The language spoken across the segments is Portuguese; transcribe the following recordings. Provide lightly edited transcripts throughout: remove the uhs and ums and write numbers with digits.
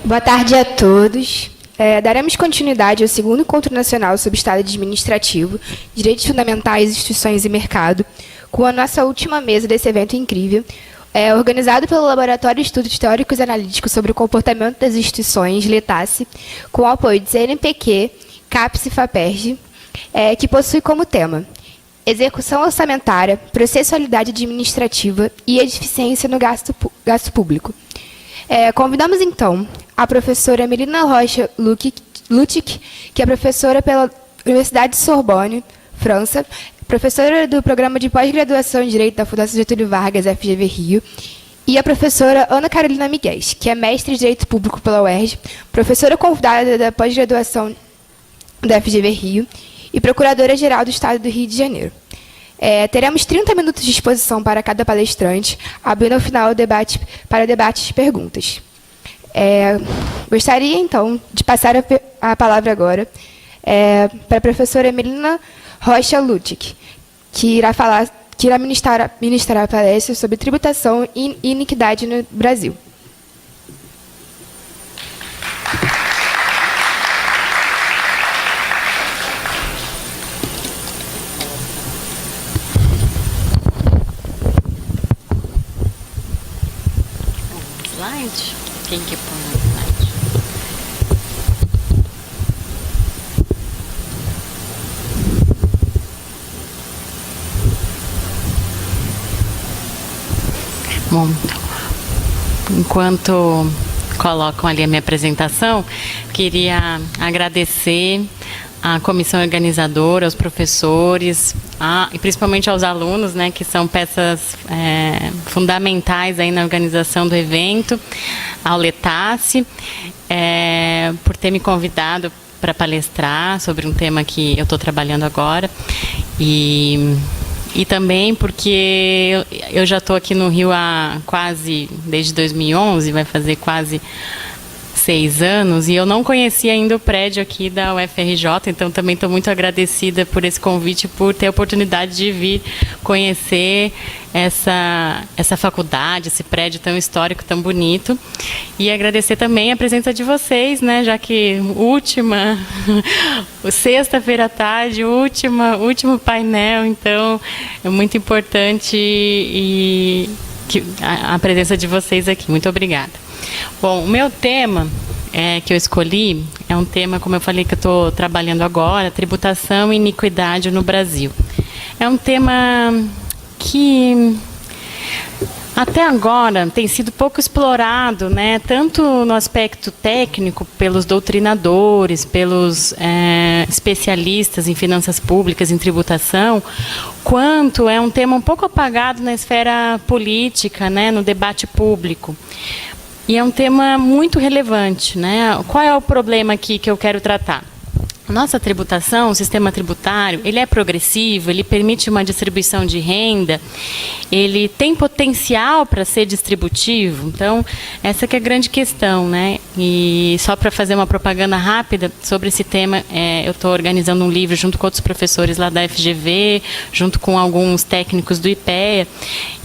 Boa tarde a todos. Daremos continuidade ao segundo Encontro Nacional sobre Estado Administrativo, Direitos Fundamentais, Instituições e Mercado, com a nossa última mesa desse evento incrível, organizado pelo Laboratório de Estudos Teóricos e Analíticos sobre o Comportamento das Instituições, LETACE, com o apoio de CNPq, CAPES e FAPERJ, que possui como tema execução orçamentária, processualidade administrativa e eficiência no gasto público. Convidamos, então, a professora Melina Rocha Lutic, que é professora pela Universidade de Sorbonne, França, professora do Programa de Pós-Graduação em Direito da Fundação Getúlio Vargas, FGV Rio, e a professora Ana Carolina Miguel, que é mestre em Direito Público pela UERJ, professora convidada da Pós-Graduação da FGV Rio e procuradora-geral do Estado do Rio de Janeiro. Teremos 30 minutos de exposição para cada palestrante, abrindo ao final o debate para debates e perguntas. Gostaria, então, de passar a palavra agora para a professora Melina Rocha Lutic, que irá ministrar a palestra sobre tributação e iniquidade no Brasil. Quem que põe no slide? Bom, enquanto colocam ali a minha apresentação, queria agradecer à comissão organizadora, aos professores, e principalmente aos alunos, né, que são peças fundamentais aí na organização do evento, ao LETACE, por ter me convidado para palestrar sobre um tema que eu estou trabalhando agora, e também porque eu já estou aqui no Rio desde 2011, vai fazer quase 6 anos, e eu não conhecia ainda o prédio aqui da UFRJ, então também estou muito agradecida por esse convite, por ter a oportunidade de vir conhecer essa faculdade, esse prédio tão histórico, tão bonito, e agradecer também a presença de vocês, né, já que sexta-feira à tarde, último painel, então é muito importante a presença de vocês aqui. Muito obrigada. Bom, o meu tema que eu escolhi é um tema, como eu falei, que eu estou trabalhando agora, tributação e iniquidade no Brasil. É um tema que até agora tem sido pouco explorado, né, tanto no aspecto técnico, pelos doutrinadores, pelos especialistas em finanças públicas, em tributação, quanto é um tema um pouco apagado na esfera política, né, no debate público. E é um tema muito relevante, né? Qual é o problema aqui que eu quero tratar? Nossa tributação, o sistema tributário, ele é progressivo, ele permite uma distribuição de renda, ele tem potencial para ser distributivo. Então, essa que é a grande questão, né? E só para fazer uma propaganda rápida sobre esse tema, eu estou organizando um livro junto com outros professores lá da FGV, junto com alguns técnicos do IPEA,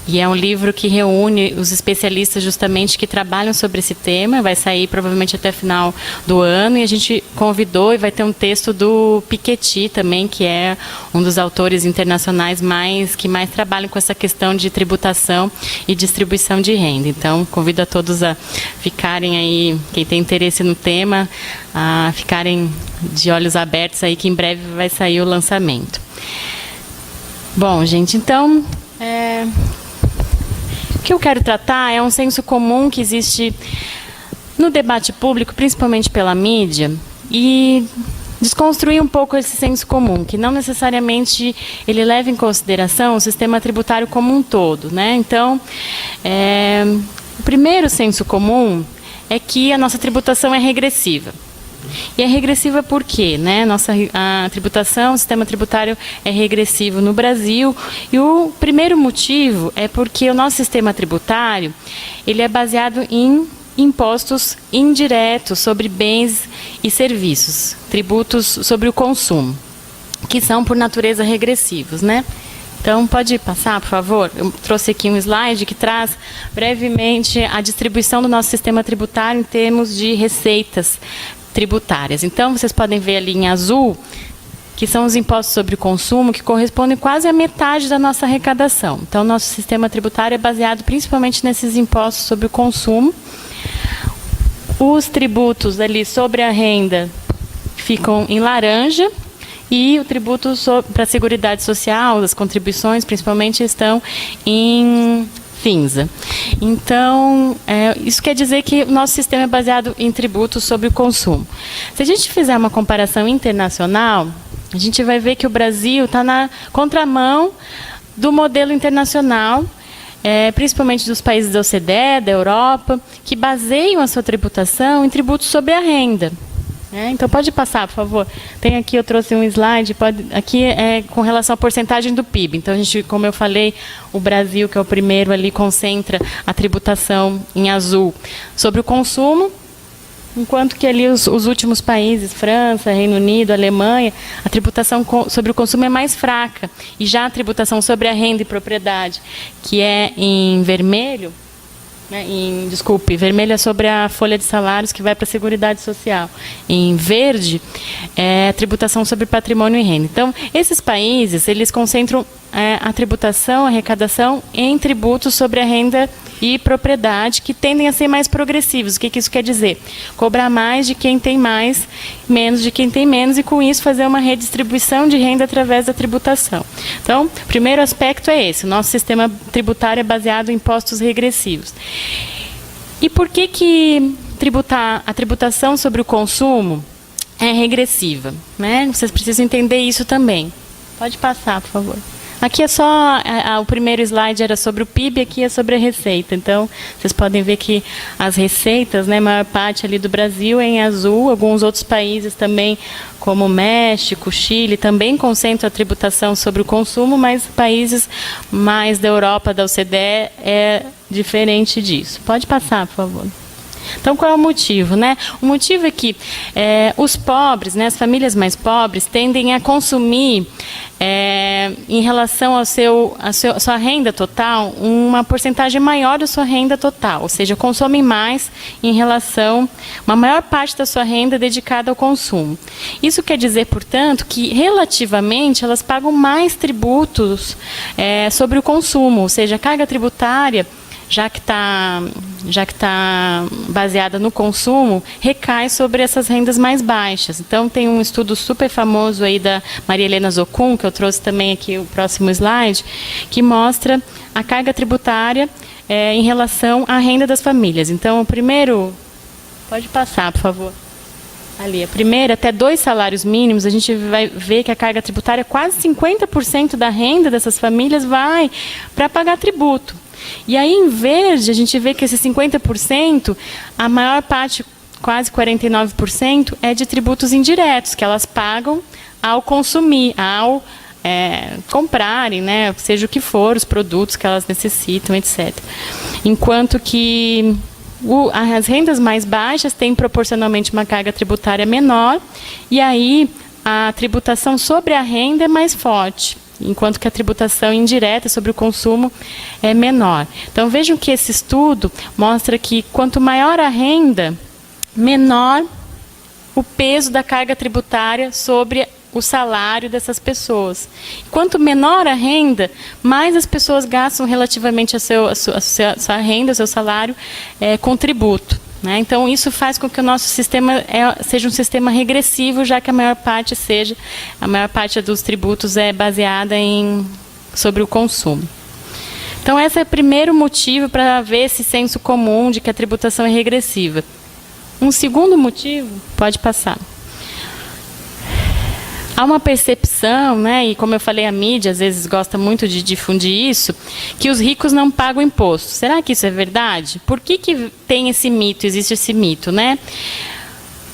e é um livro que reúne os especialistas justamente que trabalham sobre esse tema, vai sair provavelmente até final do ano, e a gente convidou, e vai ter um texto do Piketty também, que é um dos autores internacionais que mais trabalham com essa questão de tributação e distribuição de renda. Então, convido a todos a ficarem aí, quem tem interesse no tema, a ficarem de olhos abertos aí, que em breve vai sair o lançamento. Bom, gente, então, o que eu quero tratar é um senso comum que existe no debate público, principalmente pela mídia, e desconstruir um pouco esse senso comum, que não necessariamente ele leva em consideração o sistema tributário como um todo, né? Então, o primeiro senso comum é que a nossa tributação é regressiva. E é regressiva por quê, né? A tributação, o sistema tributário é regressivo no Brasil, e o primeiro motivo é porque o nosso sistema tributário, ele é baseado em impostos indiretos sobre bens e serviços, tributos sobre o consumo, que são por natureza regressivos, né? Então, pode passar, por favor? Eu trouxe aqui um slide que traz brevemente a distribuição do nosso sistema tributário em termos de receitas tributárias. Então, vocês podem ver ali em azul, que são os impostos sobre o consumo, que correspondem quase à metade da nossa arrecadação. Então, nosso sistema tributário é baseado principalmente nesses impostos sobre o consumo. Os tributos ali sobre a renda ficam em laranja, e o tributo para a Seguridade Social, as contribuições, principalmente, estão em cinza. Então, isso quer dizer que o nosso sistema é baseado em tributos sobre o consumo. Se a gente fizer uma comparação internacional, a gente vai ver que o Brasil está na contramão do modelo internacional, principalmente dos países da OCDE, da Europa, que baseiam a sua tributação em tributos sobre a renda. Então, pode passar, por favor. Tem aqui, eu trouxe um slide, aqui é com relação à porcentagem do PIB. Então, a gente, como eu falei, o Brasil, que é o primeiro ali, concentra a tributação em azul sobre o consumo, enquanto que ali os últimos países, França, Reino Unido, Alemanha, a tributação sobre o consumo é mais fraca. E já a tributação sobre a renda e propriedade, que é em vermelho, vermelho é sobre a folha de salários que vai para a Seguridade Social. Em verde, é a tributação sobre patrimônio e renda. Então, esses países, eles concentram a tributação, a arrecadação em tributos sobre a renda e propriedade, que tendem a ser mais progressivos. O que isso quer dizer? Cobrar mais de quem tem mais, menos de quem tem menos, e com isso fazer uma redistribuição de renda através da tributação. Então, o primeiro aspecto é esse. O nosso sistema tributário é baseado em impostos regressivos. E por que a tributação sobre o consumo é regressiva? Vocês precisam entender isso também. Pode passar, por favor. Aqui é só, o primeiro slide era sobre o PIB, aqui é sobre a receita. Então, vocês podem ver que as receitas, a maior parte ali do Brasil é em azul, alguns outros países também, como México, Chile, também concentram a tributação sobre o consumo, mas países mais da Europa, da OCDE, é diferente disso. Pode passar, por favor. Então, qual é o motivo? O motivo é que os pobres, as famílias mais pobres, tendem a consumir, em relação à sua renda total, uma porcentagem maior da sua renda total, ou seja, consomem mais em relação, uma maior parte da sua renda dedicada ao consumo. Isso quer dizer, portanto, que relativamente elas pagam mais tributos sobre o consumo, ou seja, a carga tributária, já que está baseada no consumo, recai sobre essas rendas mais baixas. Então, tem um estudo super famoso aí da Maria Helena Zokun, que eu trouxe também aqui o próximo slide, que mostra a carga tributária em relação à renda das famílias. Então, o primeiro... Pode passar, por favor. Ali, a primeira, até 2 salários mínimos, a gente vai ver que a carga tributária, quase 50% da renda dessas famílias vai para pagar tributo. E aí, em verde, a gente vê que esses 50%, a maior parte, quase 49%, é de tributos indiretos, que elas pagam ao consumir, ao comprarem, seja o que for, os produtos que elas necessitam, etc. Enquanto que as rendas mais baixas têm proporcionalmente uma carga tributária menor, e aí a tributação sobre a renda é mais forte, enquanto que a tributação indireta sobre o consumo é menor. Então, vejam que esse estudo mostra que quanto maior a renda, menor o peso da carga tributária sobre o salário dessas pessoas. Quanto menor a renda, mais as pessoas gastam relativamente a sua renda, ao seu salário, com tributo. Então, isso faz com que o nosso sistema seja um sistema regressivo, já que a maior parte dos tributos é baseada sobre o consumo. Então, esse é o primeiro motivo para ver esse senso comum de que a tributação é regressiva. Um segundo motivo, pode passar. Há uma percepção, e como eu falei, a mídia às vezes gosta muito de difundir isso, que os ricos não pagam imposto. Será que isso é verdade? Por que tem esse mito, existe esse mito,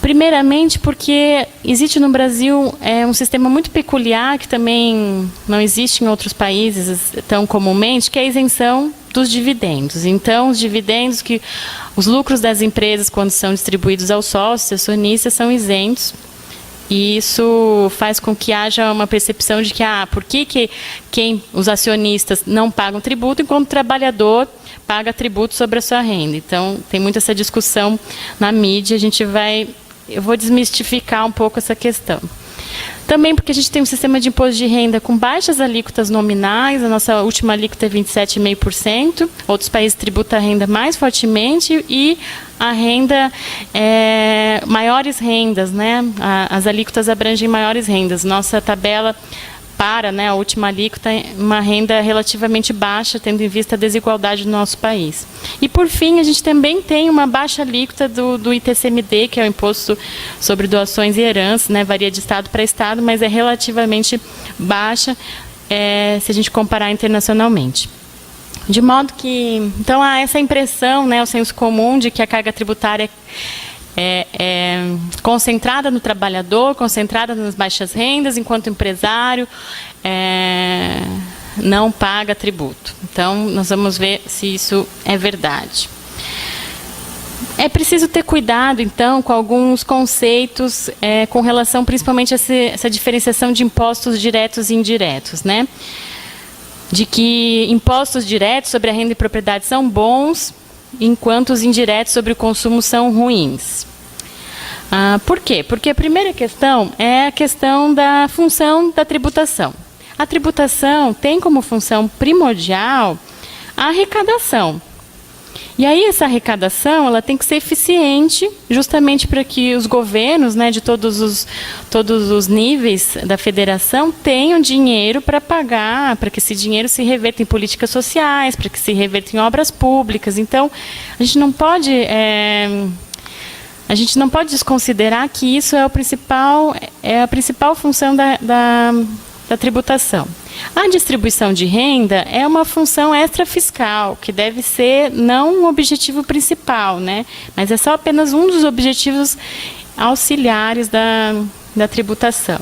Primeiramente, porque existe no Brasil um sistema muito peculiar, que também não existe em outros países tão comumente, que é a isenção dos dividendos. Então, os dividendos, os lucros das empresas, quando são distribuídos aos sócios, acionistas, são isentos E isso faz com que haja uma percepção de que, por que os acionistas não pagam tributo, enquanto o trabalhador paga tributo sobre a sua renda. Então, tem muito essa discussão na mídia, eu vou desmistificar um pouco essa questão. Também porque a gente tem um sistema de imposto de renda com baixas alíquotas nominais, a nossa última alíquota é 27,5%, outros países tributam a renda mais fortemente e a renda, maiores rendas, né? As alíquotas abrangem maiores rendas. Nossa tabela a última alíquota, uma renda relativamente baixa, tendo em vista a desigualdade do nosso país. E, por fim, a gente também tem uma baixa alíquota do ITCMD, que é o Imposto sobre Doações e Heranças, né, varia de estado para estado, mas é relativamente baixa se a gente comparar internacionalmente. De modo que, então, há essa impressão, né, o senso comum de que a carga tributária é concentrada no trabalhador, concentrada nas baixas rendas, enquanto o empresário não paga tributo. Então, nós vamos ver se isso é verdade. É preciso ter cuidado, então, com alguns conceitos com relação principalmente a essa diferenciação de impostos diretos e indiretos, né? De que impostos diretos sobre a renda e propriedade são bons, enquanto os indiretos sobre o consumo são ruins. Por quê? Porque a primeira questão é a questão da função da tributação. A tributação tem como função primordial a arrecadação. E aí essa arrecadação ela tem que ser eficiente, justamente para que os governos, né, de todos os níveis da federação tenham dinheiro para pagar, para que esse dinheiro se reverta em políticas sociais, para que se reverta em obras públicas. Então, a gente não pode desconsiderar que isso é a principal função da tributação. A distribuição de renda é uma função extrafiscal, que deve ser não um objetivo principal, né? Mas é só apenas um dos objetivos auxiliares da tributação.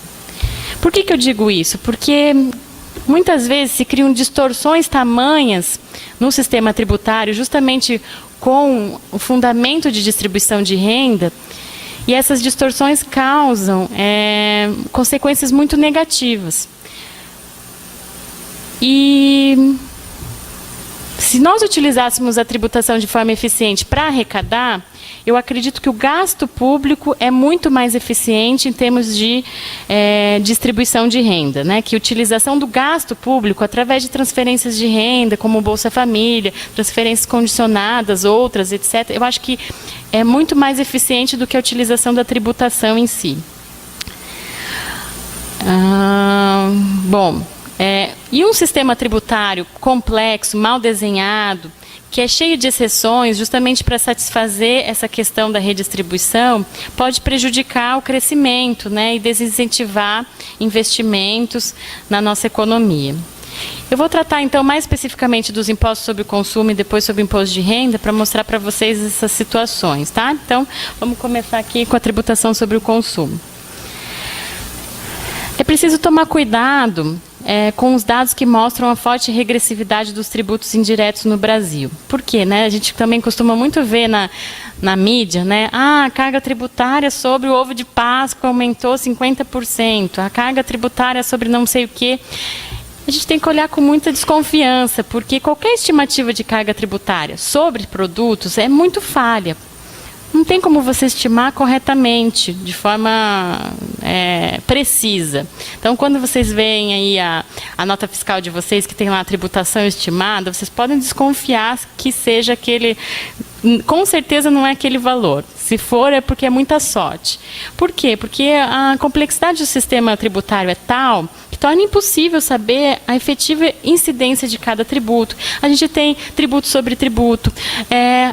Por que eu digo isso? Porque muitas vezes se criam distorções tamanhas no sistema tributário, justamente com o fundamento de distribuição de renda, e essas distorções causam consequências muito negativas. E se nós utilizássemos a tributação de forma eficiente para arrecadar, eu acredito que o gasto público é muito mais eficiente em termos de distribuição de renda, né? Que a utilização do gasto público através de transferências de renda, como Bolsa Família, transferências condicionadas, outras, etc., eu acho que é muito mais eficiente do que a utilização da tributação em si. E um sistema tributário complexo, mal desenhado, que é cheio de exceções, justamente para satisfazer essa questão da redistribuição, pode prejudicar o crescimento, né, e desincentivar investimentos na nossa economia. Eu vou tratar, então, mais especificamente dos impostos sobre o consumo e depois sobre o imposto de renda, para mostrar para vocês essas situações, tá? Então, vamos começar aqui com a tributação sobre o consumo. É preciso tomar cuidado com os dados que mostram a forte regressividade dos tributos indiretos no Brasil. Por quê? Né? A gente também costuma muito ver na mídia, né? A carga tributária sobre o ovo de Páscoa aumentou 50%, a carga tributária sobre não sei o quê. A gente tem que olhar com muita desconfiança, porque qualquer estimativa de carga tributária sobre produtos é muito falha. Não tem como você estimar corretamente, de forma precisa. Então, quando vocês veem aí a nota fiscal de vocês, que tem lá a tributação estimada, vocês podem desconfiar que seja aquele... Com certeza não é aquele valor. Se for, é porque é muita sorte. Por quê? Porque a complexidade do sistema tributário é tal que torna impossível saber a efetiva incidência de cada tributo. A gente tem tributo sobre tributo.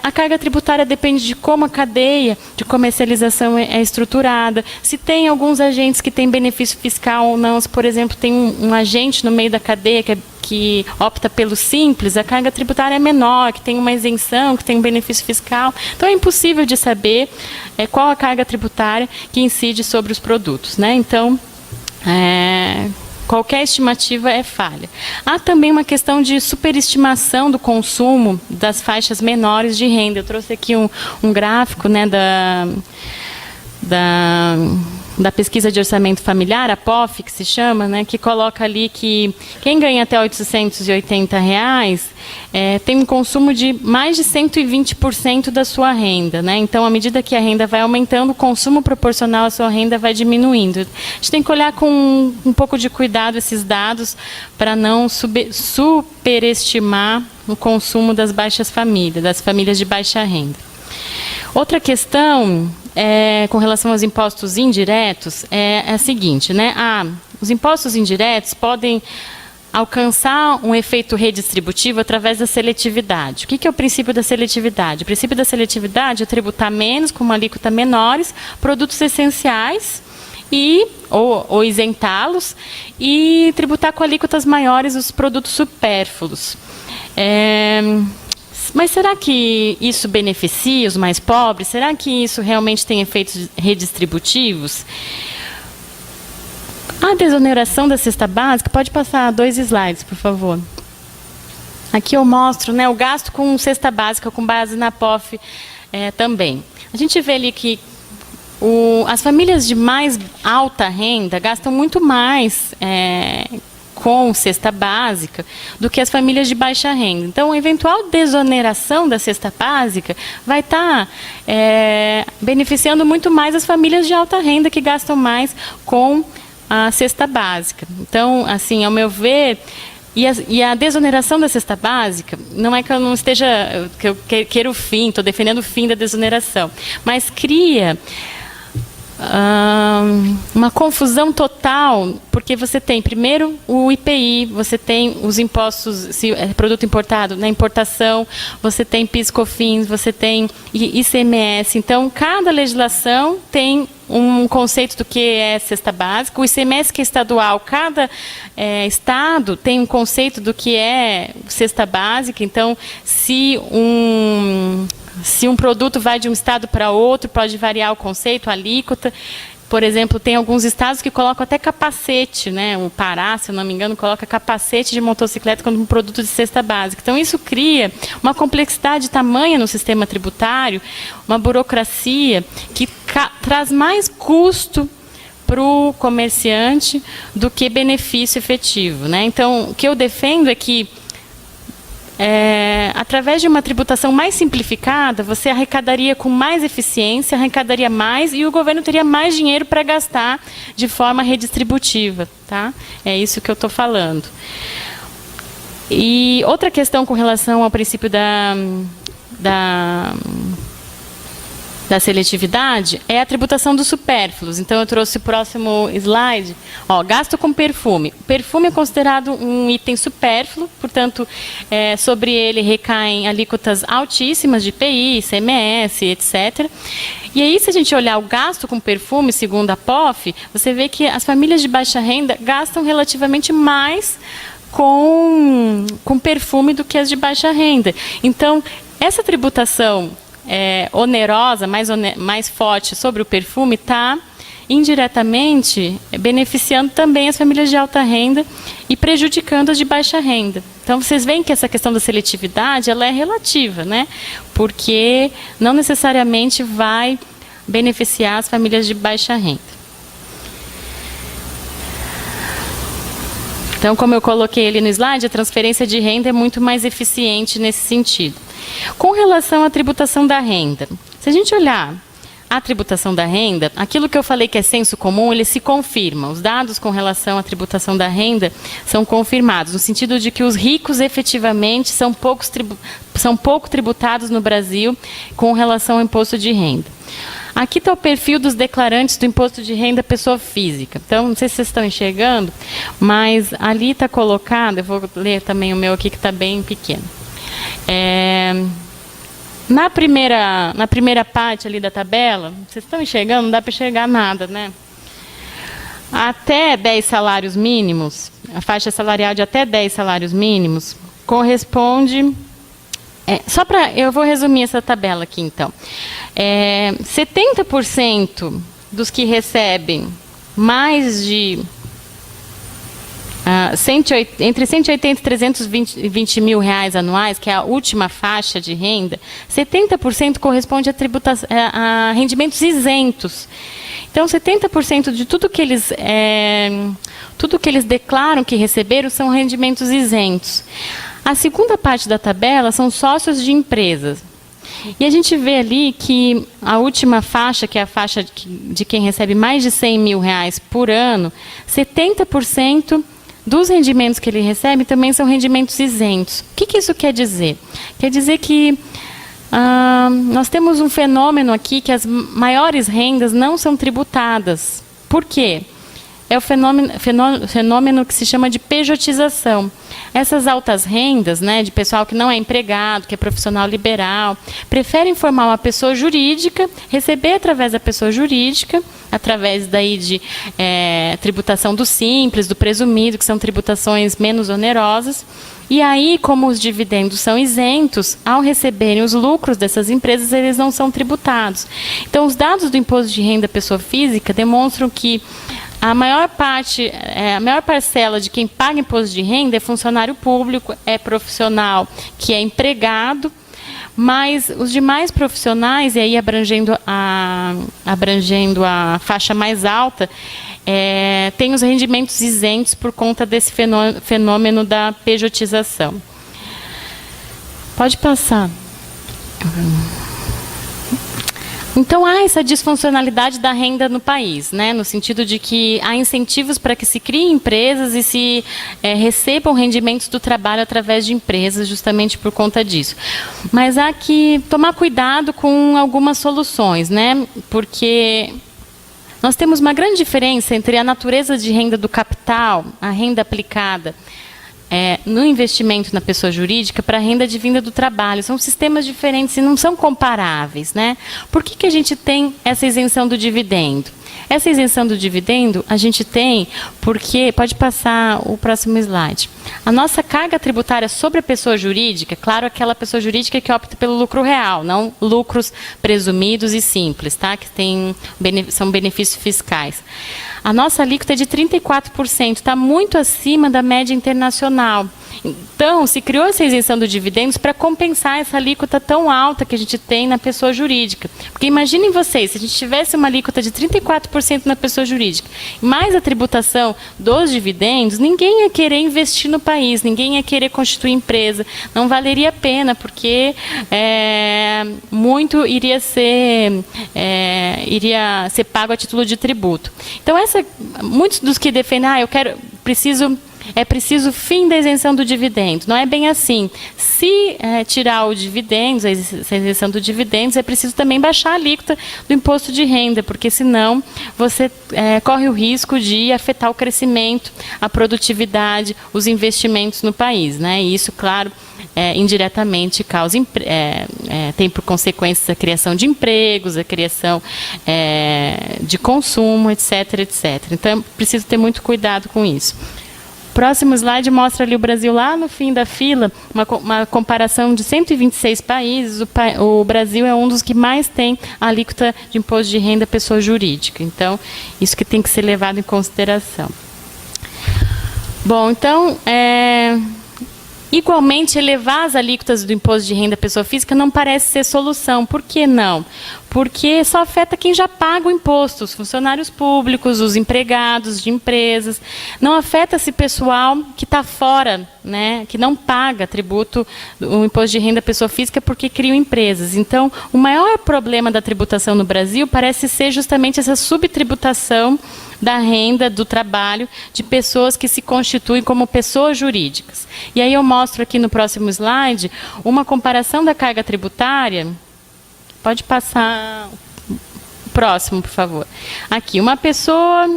A carga tributária depende de como a cadeia de comercialização é estruturada. Se tem alguns agentes que têm benefício fiscal ou não, se, por exemplo, tem um agente no meio da cadeia que opta pelo simples, a carga tributária é menor, que tem uma isenção, que tem um benefício fiscal. Então, é impossível de saber qual a carga tributária que incide sobre os produtos, né? Então, qualquer estimativa é falha. Há também uma questão de superestimação do consumo das faixas menores de renda. Eu trouxe aqui um gráfico, né, da pesquisa de orçamento familiar, a POF, que se chama, né, que coloca ali que quem ganha até R$ 880 tem um consumo de mais de 120% da sua renda, né? Então, à medida que a renda vai aumentando, o consumo proporcional à sua renda vai diminuindo. A gente tem que olhar com um pouco de cuidado esses dados para não superestimar o consumo das baixas famílias, das famílias de baixa renda. Outra questão com relação aos impostos indiretos é a seguinte, né? Os impostos indiretos podem alcançar um efeito redistributivo através da seletividade. O que é o princípio da seletividade? O princípio da seletividade é tributar menos, com uma alíquota menores, produtos essenciais ou isentá-los e tributar com alíquotas maiores os produtos supérfluos. Mas será que isso beneficia os mais pobres? Será que isso realmente tem efeitos redistributivos? A desoneração da cesta básica, pode passar 2 slides, por favor. Aqui eu mostro, né, o gasto com cesta básica, com base na POF também. A gente vê ali que as famílias de mais alta renda gastam muito mais com cesta básica do que as famílias de baixa renda. Então, a eventual desoneração da cesta básica vai estar beneficiando muito mais as famílias de alta renda que gastam mais com a cesta básica. Então, assim, ao meu ver, e a desoneração da cesta básica, não é que eu não esteja, que eu queira o fim, estou defendendo o fim da desoneração, mas cria uma confusão total, porque você tem, primeiro, o IPI, você tem os impostos, se é produto importado, na importação, você tem PIS/COFINS, você tem ICMS. Então, cada legislação tem um conceito do que é cesta básica. O ICMS, que é estadual, cada estado tem um conceito do que é cesta básica. Então, se um produto vai de um estado para outro, pode variar o conceito, a alíquota. Por exemplo, tem alguns estados que colocam até capacete, né? O Pará, se eu não me engano, coloca capacete de motocicleta como um produto de cesta básica. Então, isso cria uma complexidade tamanha no sistema tributário, uma burocracia que traz mais custo para o comerciante do que benefício efetivo, né? Então, o que eu defendo é que através de uma tributação mais simplificada, você arrecadaria com mais eficiência, arrecadaria mais e o governo teria mais dinheiro para gastar de forma redistributiva. Tá? É isso que eu estou falando. E outra questão com relação ao princípio da seletividade é a tributação dos supérfluos. Então, eu trouxe o próximo slide. Gasto com perfume. O perfume é considerado um item supérfluo, portanto, sobre ele recaem alíquotas altíssimas de IPI, ICMS, etc. E aí, se a gente olhar o gasto com perfume, segundo a POF, você vê que as famílias de baixa renda gastam relativamente mais com perfume do que as de baixa renda. Então, essa tributação onerosa, mais forte sobre o perfume, está indiretamente beneficiando também as famílias de alta renda e prejudicando as de baixa renda. Então, vocês veem que essa questão da seletividade ela é relativa, né? Porque não necessariamente vai beneficiar as famílias de baixa renda. Então, como eu coloquei ali no slide, a transferência de renda é muito mais eficiente nesse sentido. Com relação à tributação da renda, se a gente olhar a tributação da renda, aquilo que eu falei que é senso comum, ele se confirma. Os dados com relação à tributação da renda são confirmados, no sentido de que os ricos efetivamente são pouco tributados no Brasil com relação ao imposto de renda. Aqui está o perfil dos declarantes do imposto de renda pessoa física. Então, não sei se vocês estão enxergando, mas ali está colocado, eu vou ler também o meu aqui que está bem pequeno. Na primeira parte ali da tabela, vocês estão enxergando? Não dá para enxergar nada, né? Até 10 salários mínimos, a faixa salarial de até 10 salários mínimos, corresponde... eu vou resumir essa tabela aqui, então. 70% dos que recebem mais de entre 180 e 320 mil reais anuais, que é a última faixa de renda, 70% corresponde a rendimentos isentos. Então, 70% de tudo que eles declaram que receberam são rendimentos isentos. A segunda parte da tabela são sócios de empresas. E a gente vê ali que a última faixa, que é a faixa de quem recebe mais de 100 mil reais por ano, 70% dos rendimentos que ele recebe também são rendimentos isentos. O que isso quer dizer? Quer dizer que nós temos um fenômeno aqui que as maiores rendas não são tributadas. Por quê? É o fenômeno que se chama de pejotização. Essas altas rendas, né, de pessoal que não é empregado, que é profissional liberal, preferem formar uma pessoa jurídica, receber através da pessoa jurídica, através daí de tributação do simples, do presumido, que são tributações menos onerosas. E aí, como os dividendos são isentos, ao receberem os lucros dessas empresas, eles não são tributados. Então, os dados do imposto de renda pessoa física demonstram que a maior parcela de quem paga imposto de renda é funcionário público, é profissional que é empregado, mas os demais profissionais, e aí abrangendo a faixa mais alta, têm os rendimentos isentos por conta desse fenômeno da pejotização. Pode passar. Então, há essa disfuncionalidade da renda no país, né? No sentido de que há incentivos para que se criem empresas e se recebam rendimentos do trabalho através de empresas, justamente por conta disso. Mas há que tomar cuidado com algumas soluções, né? Porque nós temos uma grande diferença entre a natureza de renda do capital, a renda aplicada no investimento na pessoa jurídica, para a renda advinda do trabalho. São sistemas diferentes e não são comparáveis, né? Por que a gente tem essa isenção do dividendo? Essa isenção do dividendo a gente tem porque, pode passar o próximo slide, a nossa carga tributária sobre a pessoa jurídica, claro, aquela pessoa jurídica que opta pelo lucro real, não lucros presumidos e simples, tá? Que são benefícios fiscais. A nossa alíquota é de 34%, está muito acima da média internacional. Então, se criou essa isenção dos dividendos para compensar essa alíquota tão alta que a gente tem na pessoa jurídica. Porque imaginem vocês, se a gente tivesse uma alíquota de 34% na pessoa jurídica, mais a tributação dos dividendos, ninguém ia querer investir no país, ninguém ia querer constituir empresa, não valeria a pena, porque muito iria ser pago a título de tributo. Então, muitos dos que defendem, é preciso fim da isenção do dividendo. Não é bem assim. Se tirar o dividendo, essa isenção do dividendos, é preciso também baixar a alíquota do imposto de renda, porque senão você corre o risco de afetar o crescimento, a produtividade, os investimentos no país, né? E isso, claro, indiretamente tem por consequências a criação de empregos, a criação de consumo, etc, etc. Então, é preciso ter muito cuidado com isso. Próximo slide mostra ali o Brasil lá no fim da fila, uma comparação de 126 países. O Brasil é um dos que mais tem a alíquota de imposto de renda pessoa jurídica. Então, isso que tem que ser levado em consideração. Bom, então, igualmente, elevar as alíquotas do imposto de renda pessoa física não parece ser solução. Por que não? Porque só afeta quem já paga o imposto, os funcionários públicos, os empregados de empresas. Não afeta esse pessoal que está fora, né, que não paga tributo, o imposto de renda pessoa física, porque criam empresas. Então, o maior problema da tributação no Brasil parece ser justamente essa subtributação da renda do trabalho de pessoas que se constituem como pessoas jurídicas. E aí eu mostro aqui no próximo slide uma comparação da carga tributária. Pode passar o próximo, por favor. Aqui, uma pessoa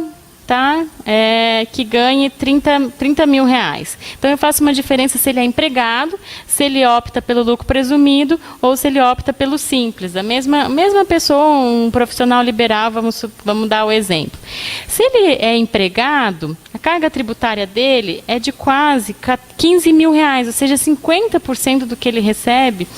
que ganhe 30 mil reais. Então, eu faço uma diferença se ele é empregado, se ele opta pelo lucro presumido ou se ele opta pelo simples. A mesma pessoa, um profissional liberal, vamos dar o exemplo. Se ele é empregado, a carga tributária dele é de quase 15 mil reais, ou seja, 50% do que ele recebe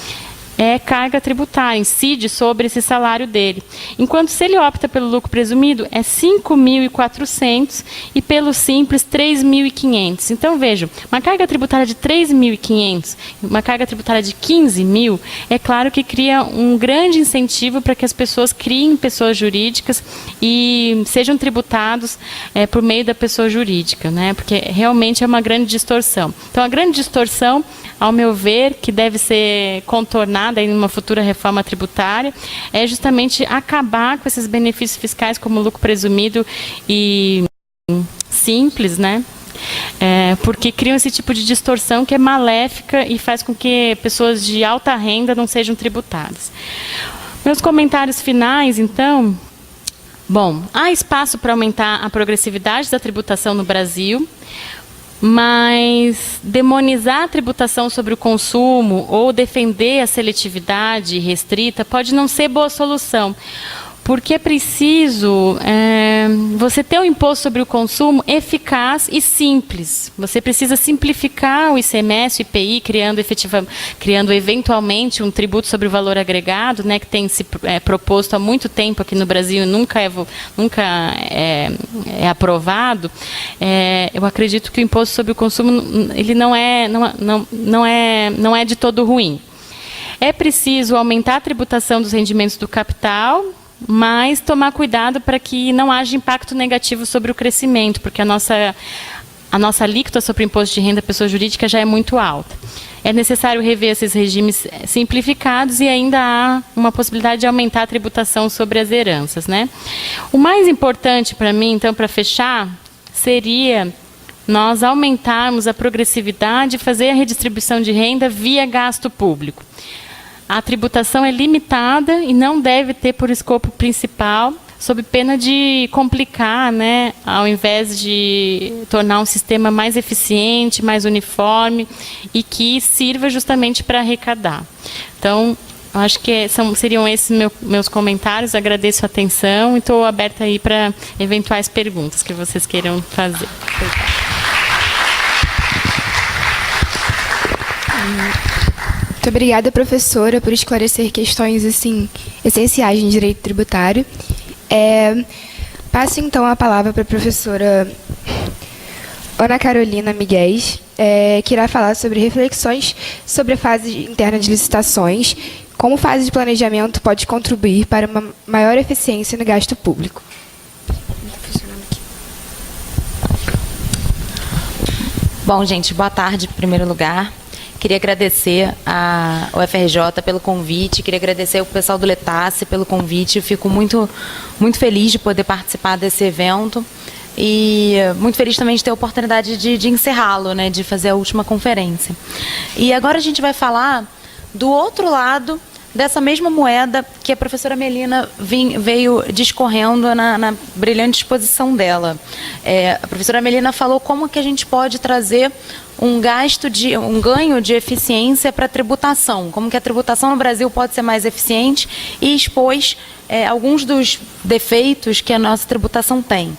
é carga tributária, incide sobre esse salário dele. Enquanto se ele opta pelo lucro presumido, é 5.400 e pelo simples 3.500. Então, vejam, uma carga tributária de 3.500, uma carga tributária de 15.000, é claro que cria um grande incentivo para que as pessoas criem pessoas jurídicas e sejam tributados por meio da pessoa jurídica, né? Porque realmente é uma grande distorção. Então, a grande distorção, ao meu ver, que deve ser contornada em uma futura reforma tributária, é justamente acabar com esses benefícios fiscais como lucro presumido e simples, né? Porque criam esse tipo de distorção que é maléfica e faz com que pessoas de alta renda não sejam tributadas. Meus comentários finais, então. Bom, há espaço para aumentar a progressividade da tributação no Brasil, mas demonizar a tributação sobre o consumo ou defender a seletividade restrita pode não ser boa solução, porque é preciso você ter um imposto sobre o consumo eficaz e simples. Você precisa simplificar o ICMS, o IPI, criando eventualmente um tributo sobre o valor agregado, né, que tem se proposto há muito tempo aqui no Brasil e nunca é aprovado. Eu acredito que o imposto sobre o consumo ele não é de todo ruim. É preciso aumentar a tributação dos rendimentos do capital, mas tomar cuidado para que não haja impacto negativo sobre o crescimento, porque a nossa alíquota sobre o imposto de renda da pessoa jurídica já é muito alta. É necessário rever esses regimes simplificados e ainda há uma possibilidade de aumentar a tributação sobre as heranças, né? O mais importante para mim, então, para fechar, seria nós aumentarmos a progressividade e fazer a redistribuição de renda via gasto público. A tributação é limitada e não deve ter por escopo principal, sob pena de complicar, né, ao invés de tornar um sistema mais eficiente, mais uniforme e que sirva justamente para arrecadar. Então, acho que seriam esses meus comentários. Agradeço a atenção e estou aberta aí para eventuais perguntas que vocês queiram fazer. Muito obrigada, professora, por esclarecer questões assim, essenciais em direito tributário. Passo, então, a palavra para a professora Ana Carolina Miguel, que irá falar sobre reflexões sobre a fase interna de licitações, como fase de planejamento pode contribuir para uma maior eficiência no gasto público. Bom, gente, boa tarde, em primeiro lugar. Queria agradecer ao UFRJ pelo convite, queria agradecer ao pessoal do Letace pelo convite. Eu fico muito feliz de poder participar desse evento e muito feliz também de ter a oportunidade de encerrá-lo, né, de fazer a última conferência. E agora a gente vai falar do outro lado dessa mesma moeda que a professora Melina veio discorrendo na brilhante exposição dela. A professora Melina falou como que a gente pode trazer um ganho de eficiência para a tributação, como que a tributação no Brasil pode ser mais eficiente e expôs alguns dos defeitos que a nossa tributação tem.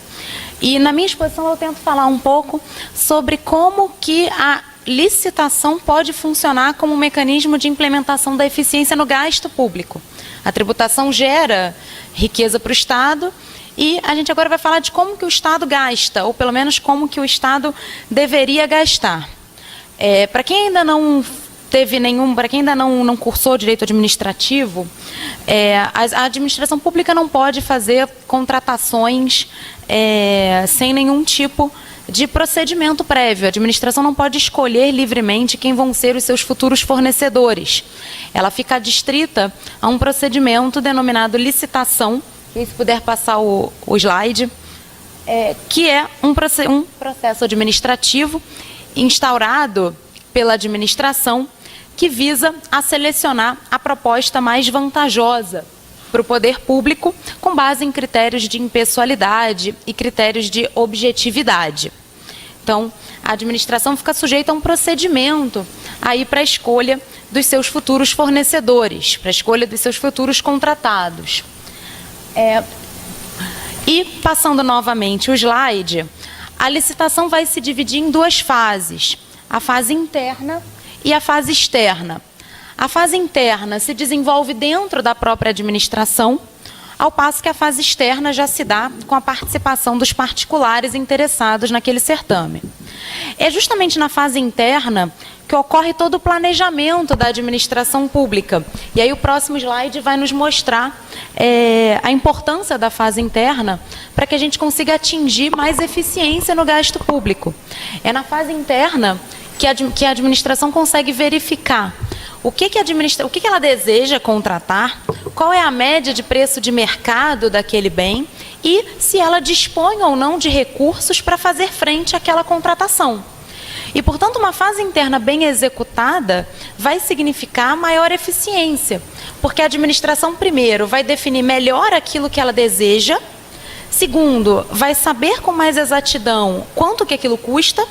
E na minha exposição eu tento falar um pouco sobre como que a licitação pode funcionar como um mecanismo de implementação da eficiência no gasto público. A tributação gera riqueza para o Estado e a gente agora vai falar de como que o Estado gasta, ou pelo menos como que o Estado deveria gastar. Para quem ainda não para quem ainda não cursou direito administrativo, a administração pública não pode fazer contratações sem nenhum tipo de procedimento prévio. A administração não pode escolher livremente quem vão ser os seus futuros fornecedores. Ela fica adstrita a um procedimento denominado licitação, e se puder passar o slide, que é um processo administrativo instaurado pela administração que visa a selecionar a proposta mais vantajosa para o poder público com base em critérios de impessoalidade e critérios de objetividade. Então, a administração fica sujeita a um procedimento aí para a escolha dos seus futuros fornecedores, para a escolha dos seus futuros contratados. E, passando novamente o slide, a licitação vai se dividir em duas fases, a fase interna e a fase externa. A fase interna se desenvolve dentro da própria administração, ao passo que a fase externa já se dá com a participação dos particulares interessados naquele certame. É justamente na fase interna que ocorre todo o planejamento da administração pública. E aí o próximo slide vai nos mostrar a importância da fase interna para que a gente consiga atingir mais eficiência no gasto público. É na fase interna que a administração consegue verificar o que ela deseja contratar, qual é a média de preço de mercado daquele bem e se ela dispõe ou não de recursos para fazer frente àquela contratação. E, portanto, uma fase interna bem executada vai significar maior eficiência, porque a administração, primeiro, vai definir melhor aquilo que ela deseja, segundo, vai saber com mais exatidão quanto que aquilo custa,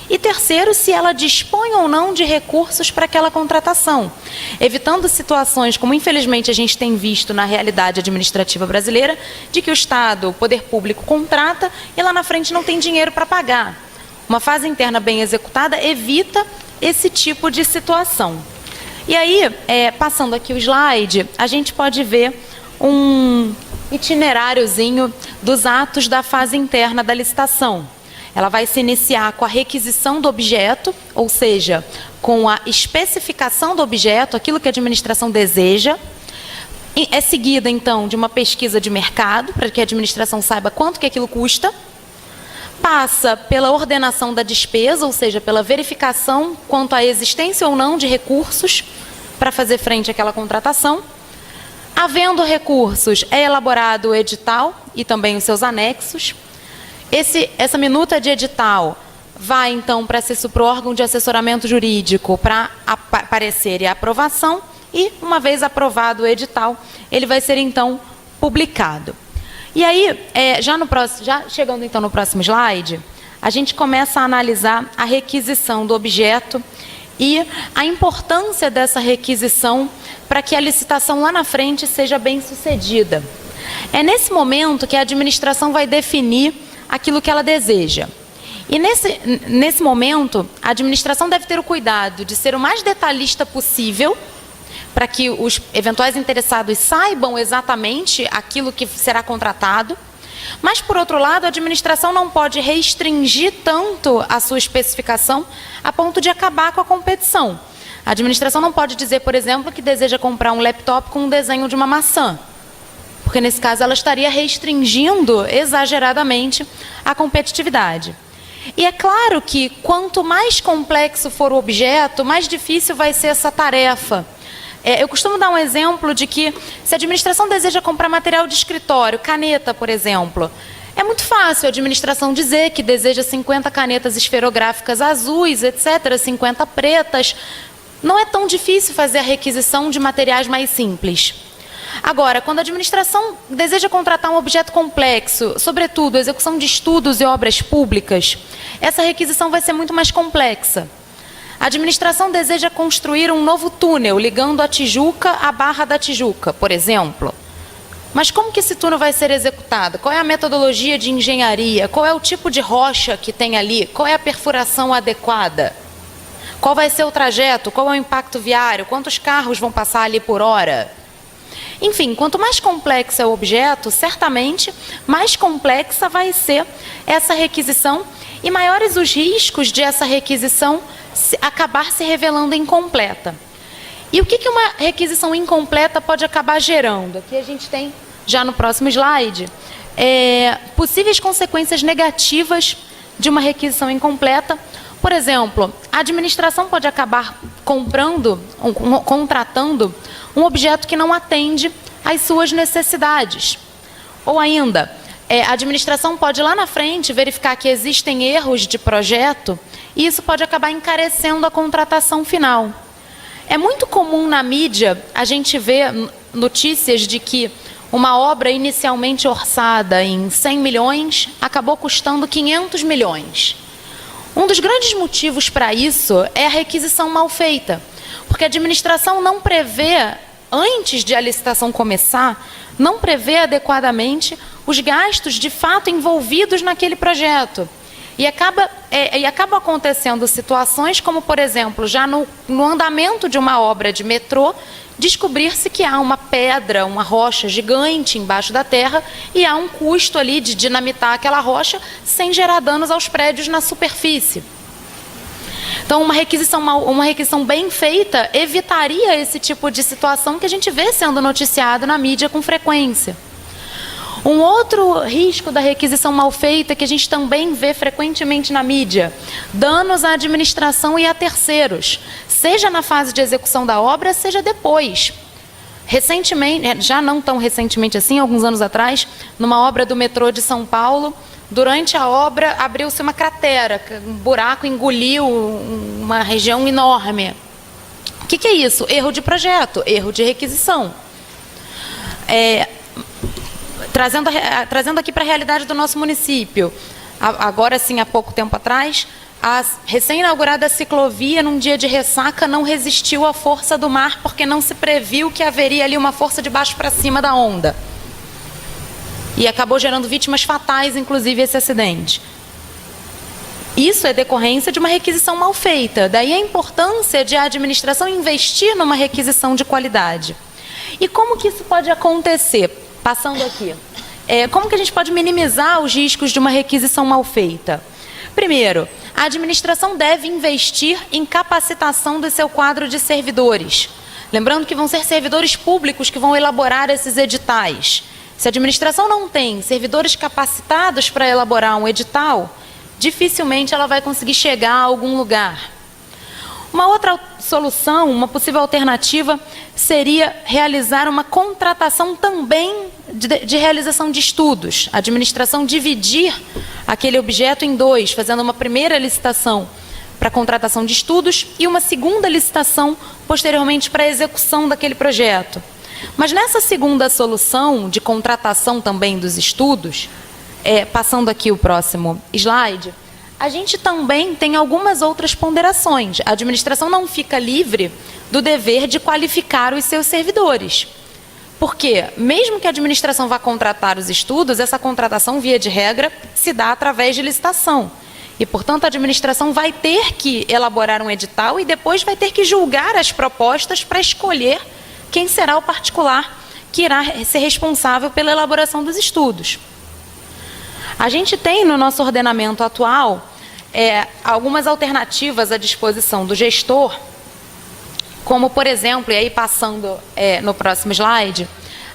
e terceiro, se ela dispõe ou não de recursos para aquela contratação, evitando situações como infelizmente a gente tem visto na realidade administrativa brasileira, de que o Estado, o poder público contrata e lá na frente não tem dinheiro para pagar. Uma fase interna bem executada evita esse tipo de situação. E aí, passando aqui o slide, a gente pode ver um itineráriozinho dos atos da fase interna da licitação. Ela vai se iniciar com a requisição do objeto, ou seja, com a especificação do objeto, aquilo que a administração deseja. É seguida, então, de uma pesquisa de mercado, para que a administração saiba quanto que aquilo custa. Passa pela ordenação da despesa, ou seja, pela verificação quanto à existência ou não de recursos para fazer frente àquela contratação. Havendo recursos, é elaborado o edital e também os seus anexos. Essa minuta de edital vai, então, para o órgão de assessoramento jurídico para parecer e aprovação e, uma vez aprovado o edital, ele vai ser, então, publicado. E aí, já chegando, então, no próximo slide, a gente começa a analisar a requisição do objeto e a importância dessa requisição para que a licitação lá na frente seja bem sucedida. É nesse momento que a administração vai definir aquilo que ela deseja. E nesse momento, a administração deve ter o cuidado de ser o mais detalhista possível, para que os eventuais interessados saibam exatamente aquilo que será contratado. Mas, por outro lado, a administração não pode restringir tanto a sua especificação a ponto de acabar com a competição. A administração não pode dizer, por exemplo, que deseja comprar um laptop com um desenho de uma maçã, porque nesse caso ela estaria restringindo exageradamente a competitividade. E é claro que quanto mais complexo for o objeto, mais difícil vai ser essa tarefa. Eu costumo dar um exemplo de que se a administração deseja comprar material de escritório, caneta, por exemplo, é muito fácil a administração dizer que deseja 50 canetas esferográficas azuis, etc., 50 pretas. Não é tão difícil fazer a requisição de materiais mais simples. Agora, quando a administração deseja contratar um objeto complexo, sobretudo execução de estudos e obras públicas, essa requisição vai ser muito mais complexa. A administração deseja construir um novo túnel ligando a Tijuca à Barra da Tijuca, por exemplo. Mas como que esse túnel vai ser executado? Qual é a metodologia de engenharia? Qual é o tipo de rocha que tem ali? Qual é a perfuração adequada? Qual vai ser o trajeto? Qual é o impacto viário? Quantos carros vão passar ali por hora? Enfim, quanto mais complexo é o objeto, certamente mais complexa vai ser essa requisição e maiores os riscos de essa requisição acabar se revelando incompleta. E o que uma requisição incompleta pode acabar gerando? Aqui a gente tem, já no próximo slide, possíveis consequências negativas de uma requisição incompleta. Por exemplo, a administração pode acabar contratando um objeto que não atende às suas necessidades. Ou ainda, a administração pode lá na frente verificar que existem erros de projeto e isso pode acabar encarecendo a contratação final. É muito comum na mídia a gente ver notícias de que uma obra inicialmente orçada em 100 milhões acabou custando 500 milhões. Um dos grandes motivos para isso é a requisição mal feita, porque a administração não prevê, antes de a licitação começar, não prevê adequadamente os gastos de fato envolvidos naquele projeto. E acaba acontecendo situações como, por exemplo, já no andamento de uma obra de metrô, descobrir-se que há uma pedra, uma rocha gigante embaixo da terra e há um custo ali de dinamitar aquela rocha sem gerar danos aos prédios na superfície. Então, uma requisição bem feita evitaria esse tipo de situação que a gente vê sendo noticiado na mídia com frequência. Um outro risco da requisição mal feita que a gente também vê frequentemente na mídia: danos à administração e a terceiros, seja na fase de execução da obra, seja depois. Recentemente, já não tão recentemente assim, alguns anos atrás, numa obra do metrô de São Paulo, durante a obra abriu-se uma cratera, um buraco engoliu uma região enorme. O que é isso? Erro de projeto, erro de requisição. Trazendo aqui para a realidade do nosso município, agora sim, há pouco tempo atrás, a recém-inaugurada ciclovia, num dia de ressaca, não resistiu à força do mar, porque não se previu que haveria ali uma força de baixo para cima da onda. E acabou gerando vítimas fatais, inclusive, esse acidente. Isso é decorrência de uma requisição mal feita. Daí a importância de a administração investir numa requisição de qualidade. E como que isso pode acontecer? Passando aqui. Como que a gente pode minimizar os riscos de uma requisição mal feita? Primeiro, a administração deve investir em capacitação do seu quadro de servidores. Lembrando que vão ser servidores públicos que vão elaborar esses editais. Se a administração não tem servidores capacitados para elaborar um edital, dificilmente ela vai conseguir chegar a algum lugar. Uma outra solução, uma possível alternativa, seria realizar uma contratação também de realização de estudos. A administração dividir aquele objeto em dois, fazendo uma primeira licitação para a contratação de estudos e uma segunda licitação, posteriormente, para a execução daquele projeto. Mas nessa segunda solução de contratação também dos estudos, passando aqui o próximo slide, a gente também tem algumas outras ponderações. A administração não fica livre do dever de qualificar os seus servidores. Porque, mesmo que a administração vá contratar os estudos, essa contratação, via de regra, se dá através de licitação. E, portanto, a administração vai ter que elaborar um edital e depois vai ter que julgar as propostas para escolher quem será o particular que irá ser responsável pela elaboração dos estudos. A gente tem no nosso ordenamento atual algumas alternativas à disposição do gestor, como, por exemplo, e aí passando no próximo slide,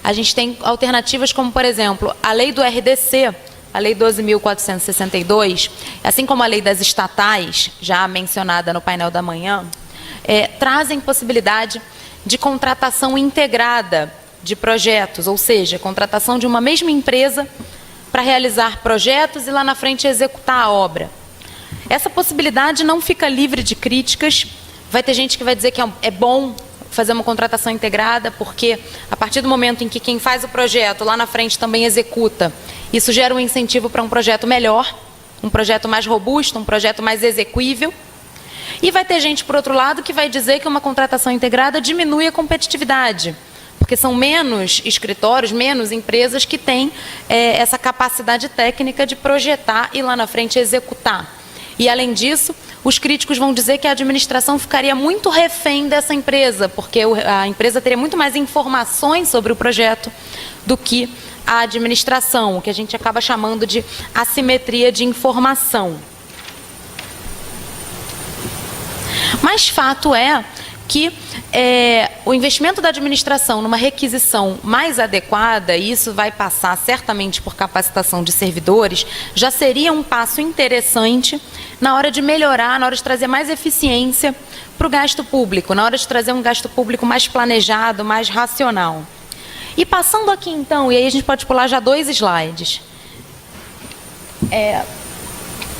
a gente tem alternativas como, por exemplo, a lei do RDC, a lei 12.462, assim como a lei das estatais, já mencionada no painel da manhã, trazem possibilidade de contratação integrada de projetos, ou seja, contratação de uma mesma empresa para realizar projetos e lá na frente executar a obra. Essa possibilidade não fica livre de críticas. Vai ter gente que vai dizer que é bom fazer uma contratação integrada, porque a partir do momento em que quem faz o projeto lá na frente também executa, isso gera um incentivo para um projeto melhor, um projeto mais robusto, um projeto mais execuível. E vai ter gente, por outro lado, que vai dizer que uma contratação integrada diminui a competitividade, porque são menos escritórios, menos empresas que têm essa capacidade técnica de projetar e lá na frente executar. E, além disso, os críticos vão dizer que a administração ficaria muito refém dessa empresa, porque a empresa teria muito mais informações sobre o projeto do que a administração, o que a gente acaba chamando de assimetria de informação. Mas fato é que o investimento da administração numa requisição mais adequada, e isso vai passar certamente por capacitação de servidores, já seria um passo interessante na hora de melhorar, na hora de trazer mais eficiência para o gasto público, na hora de trazer um gasto público mais planejado, mais racional. E passando aqui então, e aí a gente pode pular já 2 slides.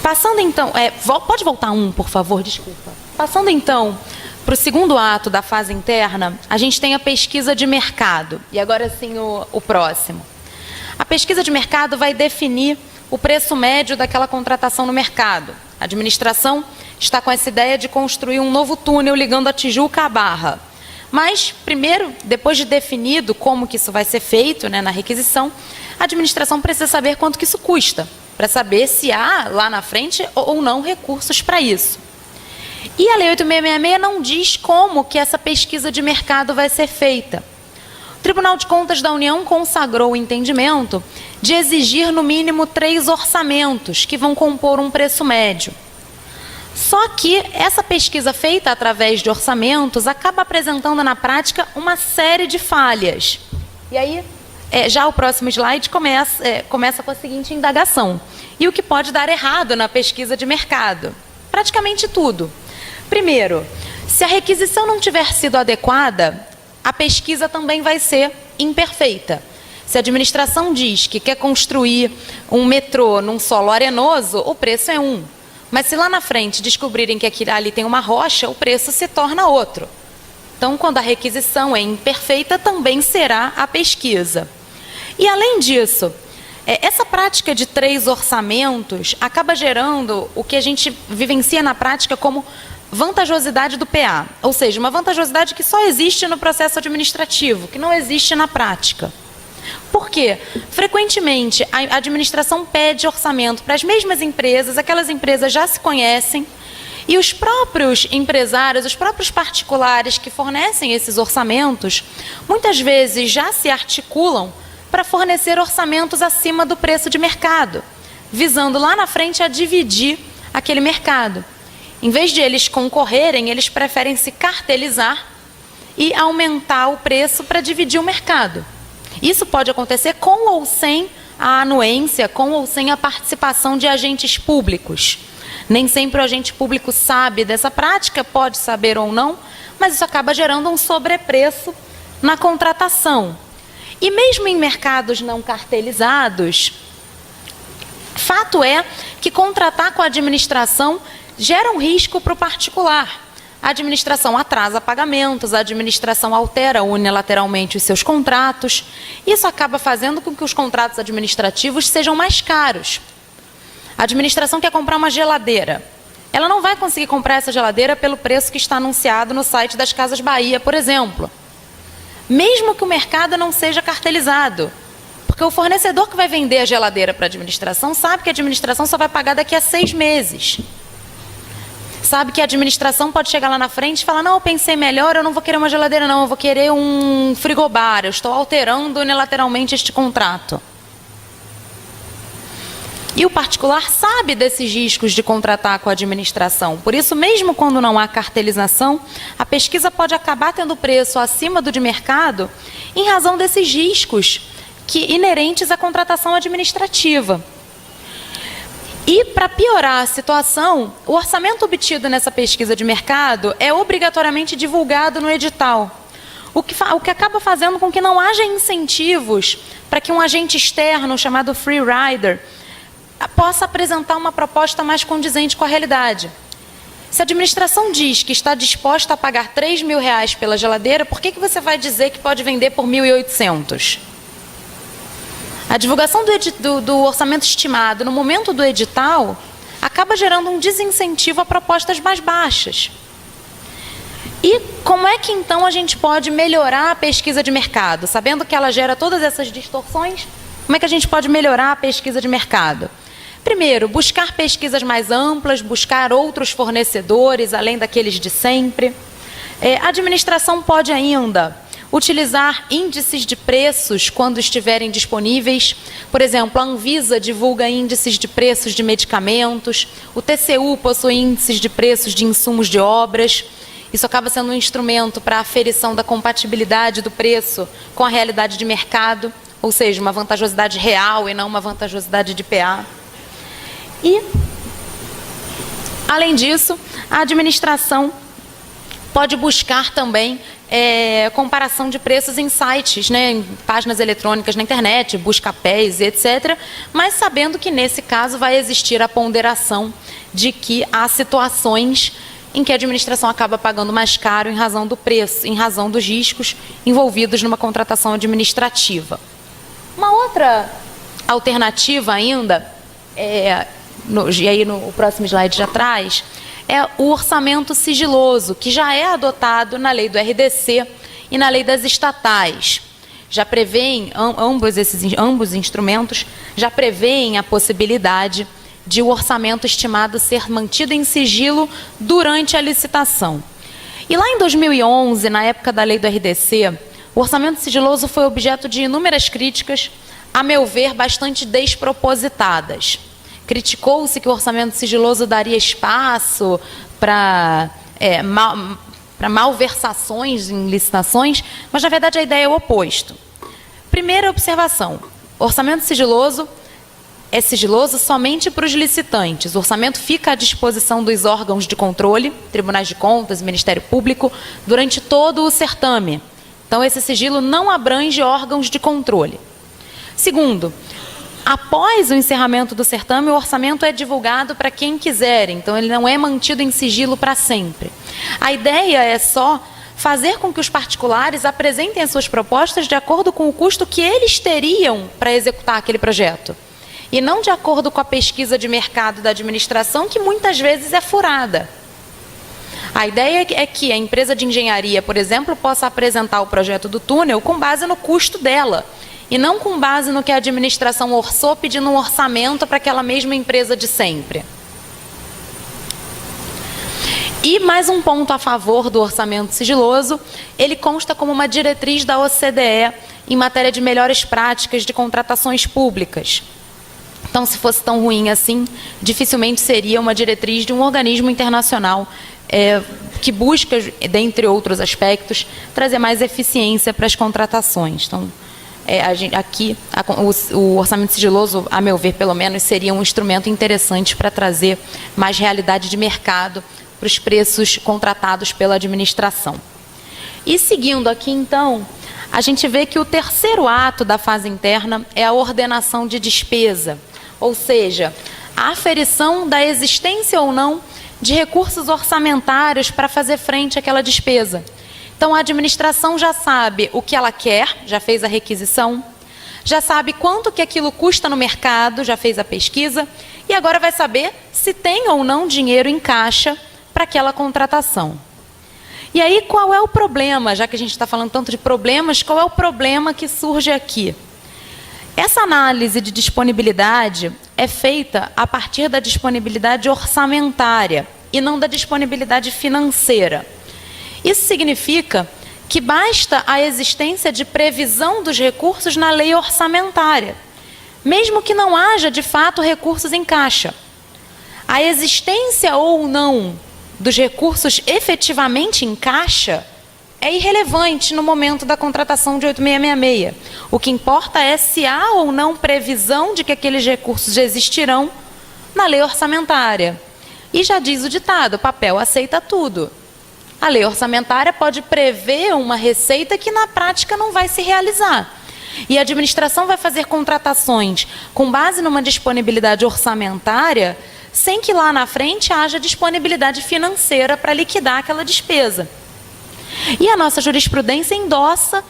Passando então, pode voltar um, por favor, desculpa. Passando então para o segundo ato da fase interna, a gente tem a pesquisa de mercado. E agora sim o próximo. A pesquisa de mercado vai definir o preço médio daquela contratação no mercado. A administração está com essa ideia de construir um novo túnel ligando a Tijuca à Barra. Mas, primeiro, depois de definido como que isso vai ser feito, né, na requisição, a administração precisa saber quanto que isso custa. para saber se há lá na frente ou não recursos para isso. E a Lei 8666 não diz como que essa pesquisa de mercado vai ser feita. O Tribunal de Contas da União consagrou o entendimento de exigir no mínimo 3 orçamentos que vão compor um preço médio. Só que essa pesquisa feita através de orçamentos acaba apresentando na prática uma série de falhas. E aí, já o próximo slide começa com a seguinte indagação. E o que pode dar errado na pesquisa de mercado? Praticamente tudo. Primeiro, se a requisição não tiver sido adequada, a pesquisa também vai ser imperfeita. Se a administração diz que quer construir um metrô num solo arenoso, o preço é um. Mas se lá na frente descobrirem que ali tem uma rocha, o preço se torna outro. Então, quando a requisição é imperfeita, também será a pesquisa. E, além disso, essa prática de 3 orçamentos acaba gerando o que a gente vivencia na prática como vantajosidade do PA. Ou seja, uma vantajosidade que só existe no processo administrativo, que não existe na prática. Por quê? Frequentemente, a administração pede orçamento para as mesmas empresas, aquelas empresas já se conhecem, e os próprios empresários, os próprios particulares que fornecem esses orçamentos, muitas vezes já se articulam para fornecer orçamentos acima do preço de mercado, visando lá na frente a dividir aquele mercado. Em vez de eles concorrerem, eles preferem se cartelizar e aumentar o preço para dividir o mercado. Isso pode acontecer com ou sem a anuência, com ou sem a participação de agentes públicos. Nem sempre o agente público sabe dessa prática, pode saber ou não, mas isso acaba gerando um sobrepreço na contratação. E mesmo em mercados não cartelizados, fato é que contratar com a administração gera um risco para o particular. A administração atrasa pagamentos, a administração altera unilateralmente os seus contratos. Isso acaba fazendo com que os contratos administrativos sejam mais caros. A administração quer comprar uma geladeira. Ela não vai conseguir comprar essa geladeira pelo preço que está anunciado no site das Casas Bahia, por exemplo. Mesmo que o mercado não seja cartelizado. Porque o fornecedor que vai vender a geladeira para a administração sabe que a administração só vai pagar daqui a 6 meses. Sabe que a administração pode chegar lá na frente e falar, não, eu pensei melhor, eu não vou querer uma geladeira não, eu vou querer um frigobar, eu estou alterando unilateralmente este contrato. E o particular sabe desses riscos de contratar com a administração. Por isso, mesmo quando não há cartelização, a pesquisa pode acabar tendo preço acima do de mercado em razão desses riscos inerentes à contratação administrativa. E, para piorar a situação, o orçamento obtido nessa pesquisa de mercado é obrigatoriamente divulgado no edital, o que acaba fazendo com que não haja incentivos para que um agente externo, chamado free rider, possa apresentar uma proposta mais condizente com a realidade. Se a administração diz que está disposta a pagar R$3.000 pela geladeira, por que você vai dizer que pode vender por R$1.800? A divulgação do orçamento estimado no momento do edital acaba gerando um desincentivo a propostas mais baixas. E como é que então a gente pode melhorar a pesquisa de mercado? Sabendo que ela gera todas essas distorções, como é que a gente pode melhorar a pesquisa de mercado? Primeiro, buscar pesquisas mais amplas, buscar outros fornecedores, além daqueles de sempre. A administração pode ainda utilizar índices de preços quando estiverem disponíveis. Por exemplo, a Anvisa divulga índices de preços de medicamentos, o TCU possui índices de preços de insumos de obras. Isso acaba sendo um instrumento para a aferição da compatibilidade do preço com a realidade de mercado, ou seja, uma vantajosidade real e não uma vantajosidade de PA. E, além disso, a administração pode buscar também comparação de preços em sites, em páginas eletrônicas na internet, busca-pés, etc., mas sabendo que, nesse caso, vai existir a ponderação de que há situações em que a administração acaba pagando mais caro em razão do preço, em razão dos riscos envolvidos numa contratação administrativa. Uma outra alternativa ainda, e aí no próximo slide já traz, é o orçamento sigiloso, que já é adotado na lei do RDC e na lei das estatais. já prevêem, ambos instrumentos já prevêem a possibilidade de o orçamento estimado ser mantido em sigilo durante a licitação. E lá em 2011, na época da lei do RDC, o orçamento sigiloso foi objeto de inúmeras críticas, a meu ver, bastante despropositadas. Criticou-se que o orçamento sigiloso daria espaço para malversações em licitações, mas, na verdade, a ideia é o oposto. Primeira observação, o orçamento sigiloso é sigiloso somente para os licitantes. O orçamento fica à disposição dos órgãos de controle, tribunais de contas, Ministério Público, durante todo o certame. Então, esse sigilo não abrange órgãos de controle. Segundo, após o encerramento do certame, o orçamento é divulgado para quem quiser, então ele não é mantido em sigilo para sempre. A ideia é só fazer com que os particulares apresentem as suas propostas de acordo com o custo que eles teriam para executar aquele projeto. E não de acordo com a pesquisa de mercado da administração, que muitas vezes é furada. A ideia é que a empresa de engenharia, por exemplo, possa apresentar o projeto do túnel com base no custo dela, e não com base no que a administração orçou, pedindo um orçamento para aquela mesma empresa de sempre. E mais um ponto a favor do orçamento sigiloso, ele consta como uma diretriz da OCDE em matéria de melhores práticas de contratações públicas. Então, se fosse tão ruim assim, dificilmente seria uma diretriz de um organismo internacional que busca, dentre outros aspectos, trazer mais eficiência para as contratações. Então, o orçamento sigiloso, a meu ver, pelo menos, seria um instrumento interessante para trazer mais realidade de mercado para os preços contratados pela administração. E seguindo aqui, então, a gente vê que o terceiro ato da fase interna é a ordenação de despesa, ou seja, a aferição da existência ou não de recursos orçamentários para fazer frente àquela despesa. Então, a administração já sabe o que ela quer, já fez a requisição, já sabe quanto que aquilo custa no mercado, já fez a pesquisa, e agora vai saber se tem ou não dinheiro em caixa para aquela contratação. E aí, qual é o problema? Já que a gente está falando tanto de problemas, qual é o problema que surge aqui? Essa análise de disponibilidade é feita a partir da disponibilidade orçamentária e não da disponibilidade financeira. Isso significa que basta a existência de previsão dos recursos na lei orçamentária, mesmo que não haja, de fato, recursos em caixa. A existência ou não dos recursos efetivamente em caixa é irrelevante no momento da contratação de 8666. O que importa é se há ou não previsão de que aqueles recursos existirão na lei orçamentária. E já diz o ditado, papel aceita tudo. A lei orçamentária pode prever uma receita que na prática não vai se realizar. E a administração vai fazer contratações com base numa disponibilidade orçamentária sem que lá na frente haja disponibilidade financeira para liquidar aquela despesa. E a nossa jurisprudência endossa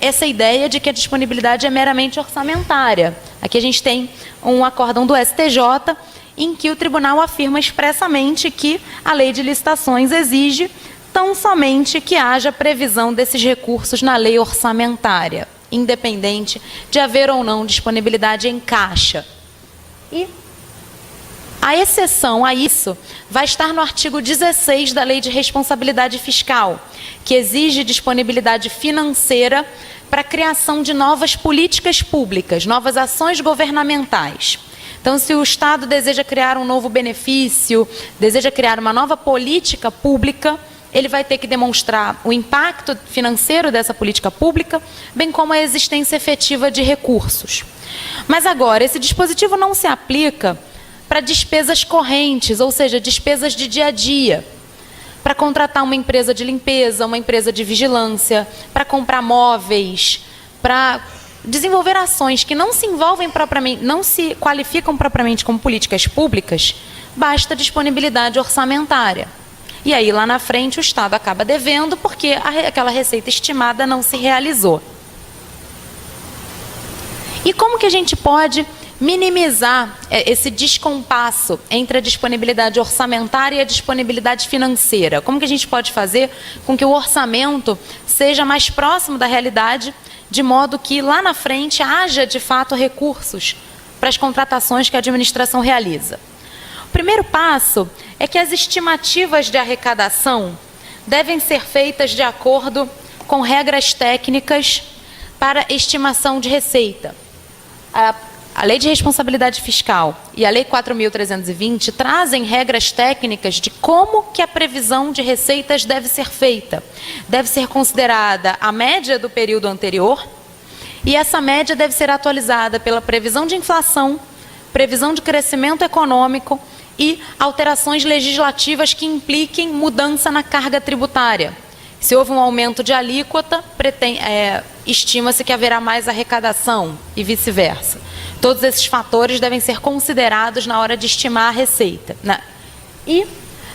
essa ideia de que a disponibilidade é meramente orçamentária. Aqui a gente tem um acórdão do STJ em que o tribunal afirma expressamente que a lei de licitações exige tão somente que haja previsão desses recursos na lei orçamentária, independente de haver ou não disponibilidade em caixa. E a exceção a isso vai estar no artigo 16 da Lei de Responsabilidade Fiscal, que exige disponibilidade financeira para a criação de novas políticas públicas, novas ações governamentais. Então, se o Estado deseja criar um novo benefício, deseja criar uma nova política pública, ele vai ter que demonstrar o impacto financeiro dessa política pública, bem como a existência efetiva de recursos. Mas agora, esse dispositivo não se aplica para despesas correntes, ou seja, despesas de dia a dia, para contratar uma empresa de limpeza, uma empresa de vigilância, para comprar móveis, para desenvolver ações que não se envolvem propriamente, não se qualificam propriamente como políticas públicas, basta disponibilidade orçamentária. E aí, lá na frente, o Estado acaba devendo porque aquela receita estimada não se realizou. E como que a gente pode minimizar esse descompasso entre a disponibilidade orçamentária e a disponibilidade financeira. Como que a gente pode fazer com que o orçamento seja mais próximo da realidade, de modo que lá na frente haja, de fato, recursos para as contratações que a administração realiza? O primeiro passo é que as estimativas de arrecadação devem ser feitas de acordo com regras técnicas para estimação de receita. A Lei de Responsabilidade Fiscal e a Lei 4.320 trazem regras técnicas de como que a previsão de receitas deve ser feita. Deve ser considerada a média do período anterior e essa média deve ser atualizada pela previsão de inflação, previsão de crescimento econômico e alterações legislativas que impliquem mudança na carga tributária. Se houve um aumento de alíquota, estima-se que haverá mais arrecadação e vice-versa. Todos esses fatores devem ser considerados na hora de estimar a receita, né? E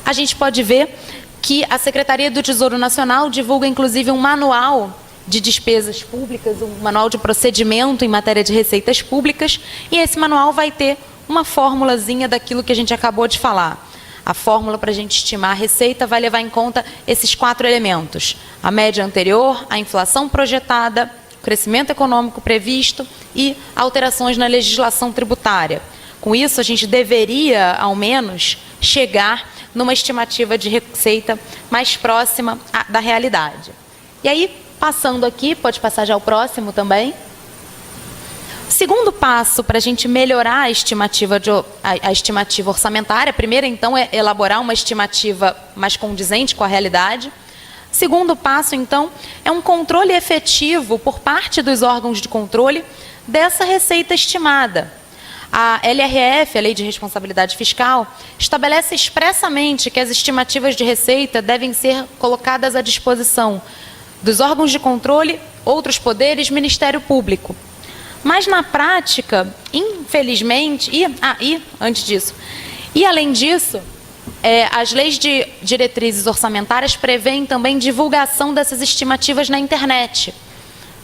a gente pode ver que a Secretaria do Tesouro Nacional divulga, inclusive, um manual de despesas públicas, um manual de procedimento em matéria de receitas públicas, e esse manual vai ter uma formulazinha daquilo que a gente acabou de falar. A fórmula para a gente estimar a receita vai levar em conta esses 4 elementos: a média anterior, a inflação projetada, o crescimento econômico previsto e alterações na legislação tributária. Com isso, a gente deveria, ao menos, chegar numa estimativa de receita mais próxima da realidade. E aí, passando aqui, pode passar já o próximo também. Segundo passo para a gente melhorar a estimativa orçamentária, primeiro, então, é elaborar uma estimativa mais condizente com a realidade. Segundo passo, então, é um controle efetivo por parte dos órgãos de controle dessa receita estimada. A LRF, a Lei de Responsabilidade Fiscal, estabelece expressamente que as estimativas de receita devem ser colocadas à disposição dos órgãos de controle, outros poderes, Ministério Público. Mas, na prática, infelizmente, além disso, as leis de diretrizes orçamentárias prevêem também divulgação dessas estimativas na internet,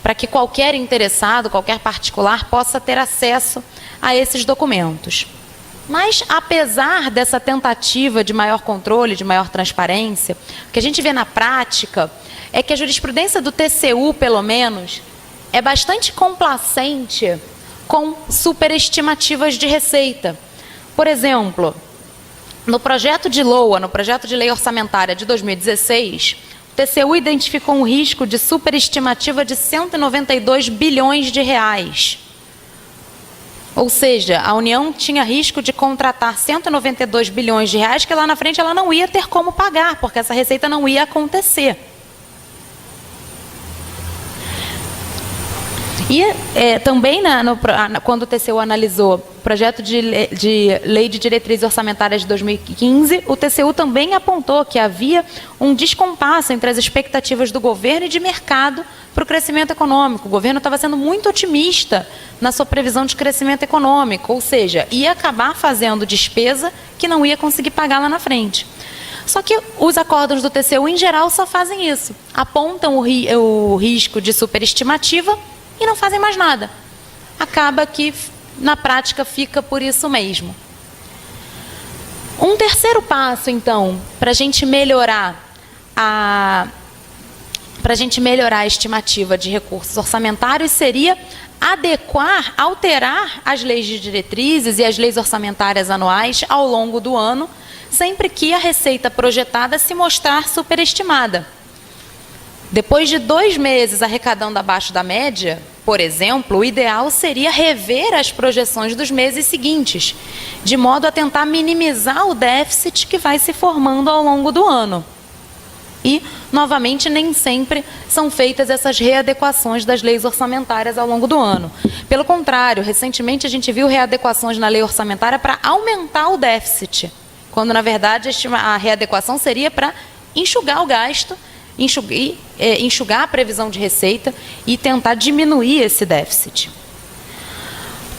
para que qualquer interessado, qualquer particular, possa ter acesso a esses documentos. Mas, apesar dessa tentativa de maior controle, de maior transparência, o que a gente vê na prática é que a jurisprudência do TCU, pelo menos, é bastante complacente com superestimativas de receita. Por exemplo, no projeto de LOA, no projeto de lei orçamentária de 2016, o TCU identificou um risco de superestimativa de 192 bilhões de reais. Ou seja, a União tinha risco de contratar 192 bilhões de reais que lá na frente ela não ia ter como pagar, porque essa receita não ia acontecer. E também, quando o TCU analisou o projeto de lei de diretrizes orçamentárias de 2015, o TCU também apontou que havia um descompasso entre as expectativas do governo e de mercado para o crescimento econômico. O governo estava sendo muito otimista na sua previsão de crescimento econômico, ou seja, ia acabar fazendo despesa que não ia conseguir pagar lá na frente. Só que os acórdãos do TCU, em geral, só fazem isso. Apontam o risco de superestimativa e não fazem mais nada. Acaba que, na prática, fica por isso mesmo. Um terceiro passo, então, para a gente melhorar a estimativa de recursos orçamentários seria alterar as leis de diretrizes e as leis orçamentárias anuais ao longo do ano, sempre que a receita projetada se mostrar superestimada. Depois de 2 meses arrecadando abaixo da média, por exemplo, o ideal seria rever as projeções dos meses seguintes, de modo a tentar minimizar o déficit que vai se formando ao longo do ano. E, novamente, nem sempre são feitas essas readequações das leis orçamentárias ao longo do ano. Pelo contrário, recentemente a gente viu readequações na lei orçamentária para aumentar o déficit, quando, na verdade, a readequação seria para enxugar o gasto, enxugar a previsão de receita e tentar diminuir esse déficit.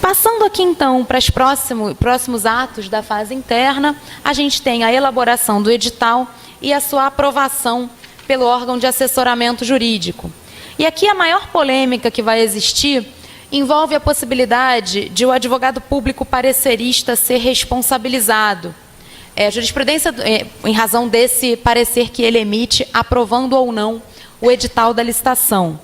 Passando aqui, então, para os próximos atos da fase interna, a gente tem a elaboração do edital e a sua aprovação pelo órgão de assessoramento jurídico. E aqui a maior polêmica que vai existir envolve a possibilidade de o advogado público parecerista ser responsabilizado. A jurisprudência, em razão desse parecer que ele emite, aprovando ou não o edital da licitação.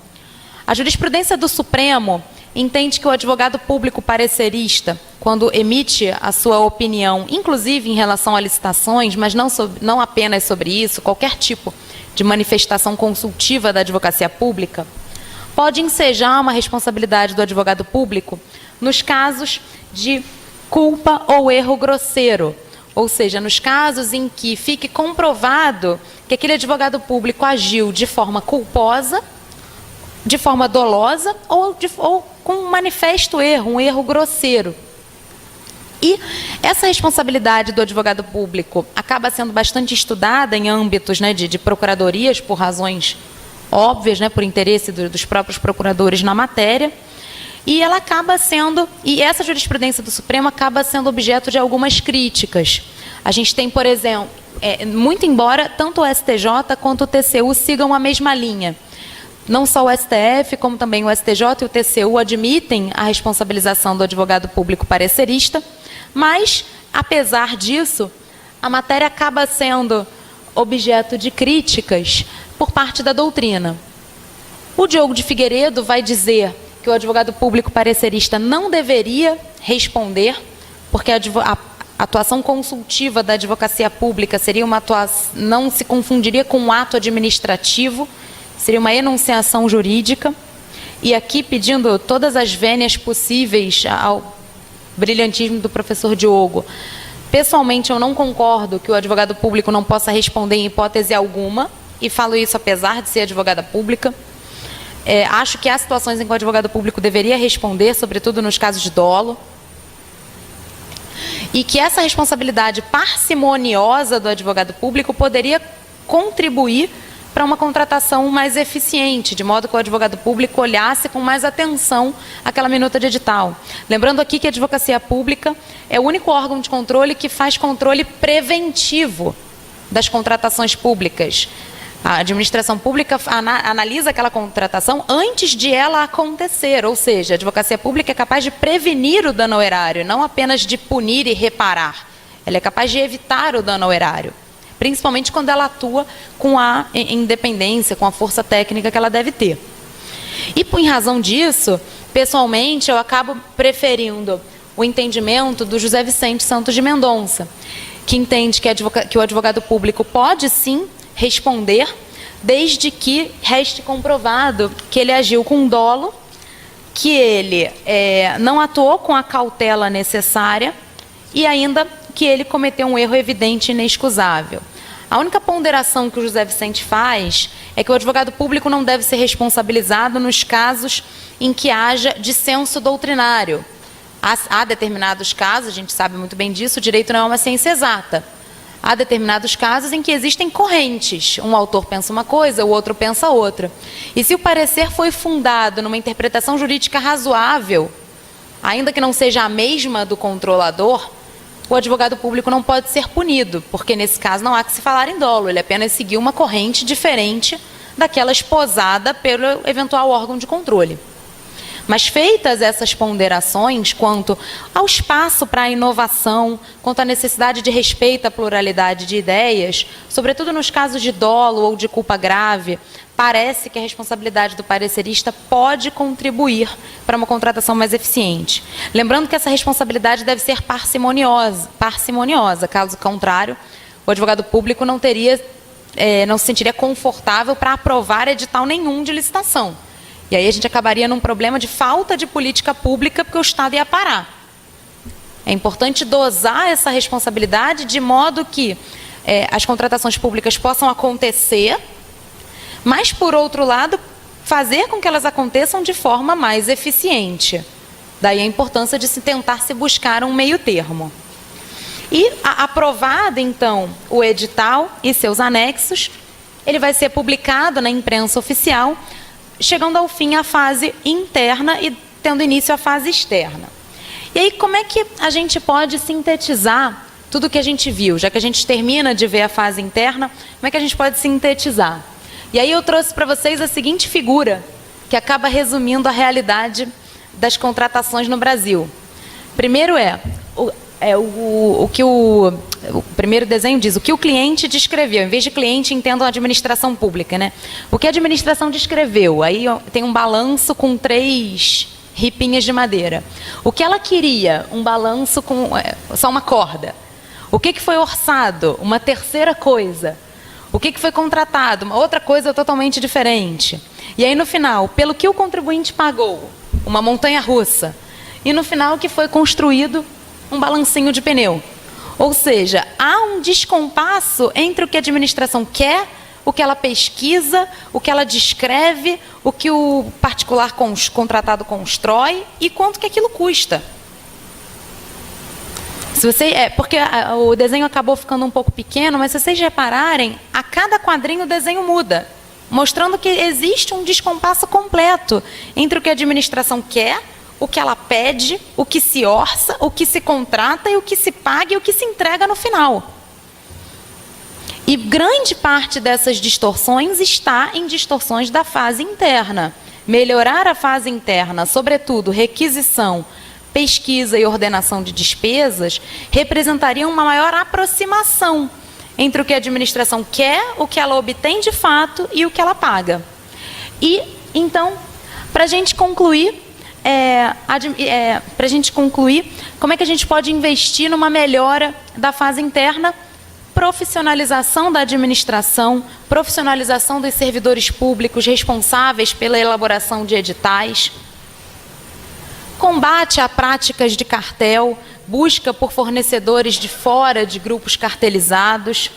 A jurisprudência do Supremo entende que o advogado público parecerista, quando emite a sua opinião, inclusive em relação a licitações, mas não apenas sobre isso, qualquer tipo de manifestação consultiva da advocacia pública, pode ensejar uma responsabilidade do advogado público nos casos de culpa ou erro grosseiro, ou seja, nos casos em que fique comprovado que aquele advogado público agiu de forma culposa, de forma dolosa ou com um manifesto erro, um erro grosseiro. E essa responsabilidade do advogado público acaba sendo bastante estudada em âmbitos, né, de procuradorias, por razões óbvias, né, por interesse dos próprios procuradores na matéria, e ela acaba sendo, e essa jurisprudência do Supremo acaba sendo objeto de algumas críticas. A gente tem, por exemplo, muito embora tanto o STJ quanto o TCU sigam a mesma linha. Não só o STF, como também o STJ e o TCU admitem a responsabilização do advogado público parecerista, mas, apesar disso, a matéria acaba sendo objeto de críticas por parte da doutrina. O Diogo de Figueiredo vai dizer que o advogado público parecerista não deveria responder, porque a atuação consultiva da advocacia pública seria uma atuação, não se confundiria com um ato administrativo, seria uma enunciação jurídica. E aqui, pedindo todas as vênias possíveis ao brilhantismo do professor Diogo, pessoalmente eu não concordo que o advogado público não possa responder em hipótese alguma, e falo isso apesar de ser advogada pública. Acho que há situações em que o advogado público deveria responder, sobretudo nos casos de dolo, e que essa responsabilidade parcimoniosa do advogado público poderia contribuir para uma contratação mais eficiente, de modo que o advogado público olhasse com mais atenção aquela minuta de edital. Lembrando aqui que a advocacia pública é o único órgão de controle que faz controle preventivo das contratações públicas. A administração pública analisa aquela contratação antes de ela acontecer, ou seja, a advocacia pública é capaz de prevenir o dano ao erário, não apenas de punir e reparar. Ela é capaz de evitar o dano ao erário, principalmente quando ela atua com a independência, com a força técnica que ela deve ter. E, em razão disso, pessoalmente, eu acabo preferindo o entendimento do José Vicente Santos de Mendonça, que entende que o advogado público pode, sim, responder, desde que reste comprovado que ele agiu com dolo, que ele não atuou com a cautela necessária e ainda que ele cometeu um erro evidente e inexcusável. A única ponderação que o José Vicente faz é que o advogado público não deve ser responsabilizado nos casos em que haja dissenso doutrinário. Há determinados casos, a gente sabe muito bem disso, o direito não é uma ciência exata. Há determinados casos em que existem correntes. Um autor pensa uma coisa, o outro pensa outra. E se o parecer foi fundado numa interpretação jurídica razoável, ainda que não seja a mesma do controlador, o advogado público não pode ser punido, porque nesse caso não há que se falar em dolo, ele apenas seguiu uma corrente diferente daquela esposada pelo eventual órgão de controle. Mas feitas essas ponderações quanto ao espaço para a inovação, quanto à necessidade de respeito à pluralidade de ideias, sobretudo nos casos de dolo ou de culpa grave, parece que a responsabilidade do parecerista pode contribuir para uma contratação mais eficiente. Lembrando que essa responsabilidade deve ser parcimoniosa, caso contrário, o advogado público não se sentiria confortável para aprovar edital nenhum de licitação. E aí a gente acabaria num problema de falta de política pública, porque o Estado ia parar. É importante dosar essa responsabilidade de modo que as contratações públicas possam acontecer, mas, por outro lado, fazer com que elas aconteçam de forma mais eficiente. Daí a importância de se tentar se buscar um meio termo. E, aprovado, então, o edital e seus anexos, ele vai ser publicado na imprensa oficial, chegando ao fim a fase interna e tendo início a fase externa. E aí, como é que a gente pode sintetizar tudo o que a gente viu? Já que a gente termina de ver a fase interna, como é que a gente pode sintetizar? E aí eu trouxe para vocês a seguinte figura, que acaba resumindo a realidade das contratações no Brasil. Primeiro o primeiro desenho diz o que o cliente descreveu. Em vez de cliente, entendam a administração pública, né? O que a administração descreveu. Aí tem um balanço com 3 ripinhas de madeira. O que ela queria? Um balanço com só uma corda. O que foi orçado? Uma terceira coisa. O que foi contratado? Uma outra coisa totalmente diferente. E aí, no final, pelo que o contribuinte pagou? Uma montanha-russa. E no final, que foi construído um balancinho de pneu. Ou seja, há um descompasso entre o que a administração quer, o que ela pesquisa, o que ela descreve, o que o particular contratado constrói e quanto que aquilo custa. Porque o desenho acabou ficando um pouco pequeno, mas se vocês repararem, a cada quadrinho o desenho muda, mostrando que existe um descompasso completo entre o que a administração quer, o que ela pede, o que se orça, o que se contrata e o que se paga e o que se entrega no final. E grande parte dessas distorções está em distorções da fase interna. Melhorar a fase interna, sobretudo requisição, pesquisa e ordenação de despesas, representaria uma maior aproximação entre o que a administração quer, o que ela obtém de fato e o que ela paga. E, então, para a gente concluir, como é que a gente pode investir numa melhora da fase interna? Profissionalização da administração, profissionalização dos servidores públicos responsáveis pela elaboração de editais, combate a práticas de cartel, busca por fornecedores de fora de grupos cartelizados,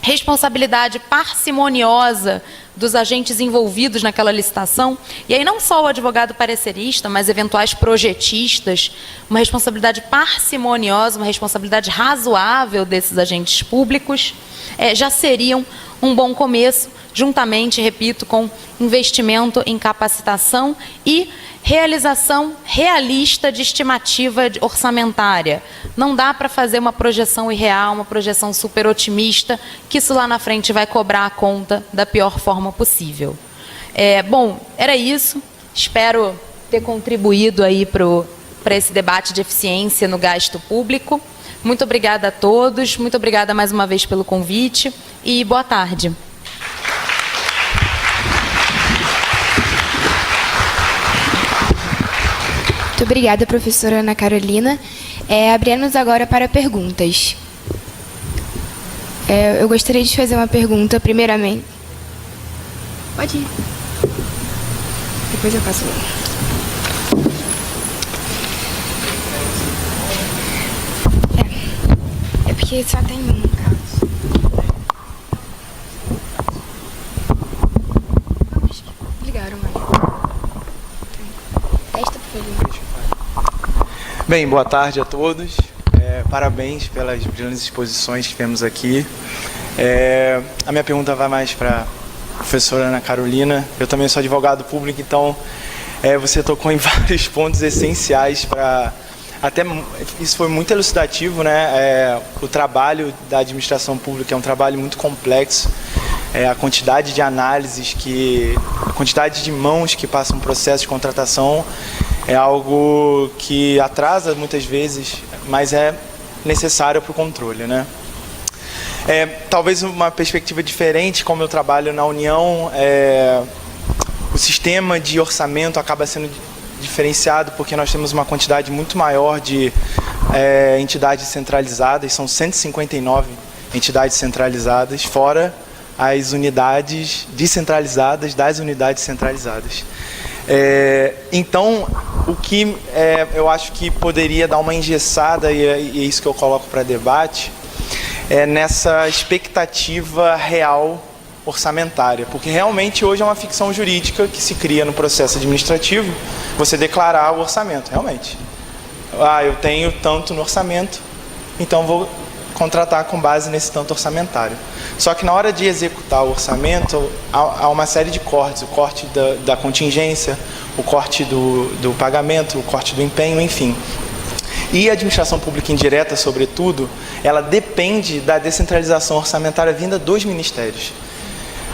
responsabilidade parcimoniosa dos agentes envolvidos naquela licitação, e aí não só o advogado parecerista, mas eventuais projetistas, uma responsabilidade parcimoniosa, uma responsabilidade razoável desses agentes públicos, já seriam um bom começo, juntamente, repito, com investimento em capacitação e realização realista de estimativa orçamentária. Não dá para fazer uma projeção irreal, uma projeção super otimista, que isso lá na frente vai cobrar a conta da pior forma possível. Bom, era isso. Espero ter contribuído aí para esse debate de eficiência no gasto público. Muito obrigada a todos, muito obrigada mais uma vez pelo convite e boa tarde. Muito obrigada, professora Ana Carolina. Abrimos agora para perguntas. Eu gostaria de fazer uma pergunta, primeiramente. Pode ir. Depois eu passo. É porque só tem um caso. Ligaram, mãe. Testa, por favor. Bem, boa tarde a todos. Parabéns pelas brilhantes exposições que tivemos aqui. A minha pergunta vai mais para a professora Ana Carolina. Eu também sou advogado público, então você tocou em vários pontos essenciais para... Até isso foi muito elucidativo, né? O trabalho da administração pública é um trabalho muito complexo. A quantidade de análises, a quantidade de mãos que passam um processo de contratação é algo que atrasa muitas vezes, mas é necessário para o controle, né? Talvez uma perspectiva diferente, como eu trabalho na União, o sistema de orçamento acaba sendo diferenciado porque nós temos uma quantidade muito maior de entidades centralizadas, são 159 entidades centralizadas, fora as unidades descentralizadas das unidades centralizadas. Então, o que eu acho que poderia dar uma engessada, e é isso que eu coloco para debate, nessa expectativa real orçamentária, porque realmente hoje é uma ficção jurídica que se cria no processo administrativo, você declarar o orçamento, realmente. Eu tenho tanto no orçamento, então vou contratar com base nesse tanto orçamentário. Só que na hora de executar o orçamento, há uma série de cortes, o corte da contingência, o corte do pagamento, o corte do empenho, enfim. E a administração pública indireta, sobretudo, ela depende da descentralização orçamentária vinda dos ministérios.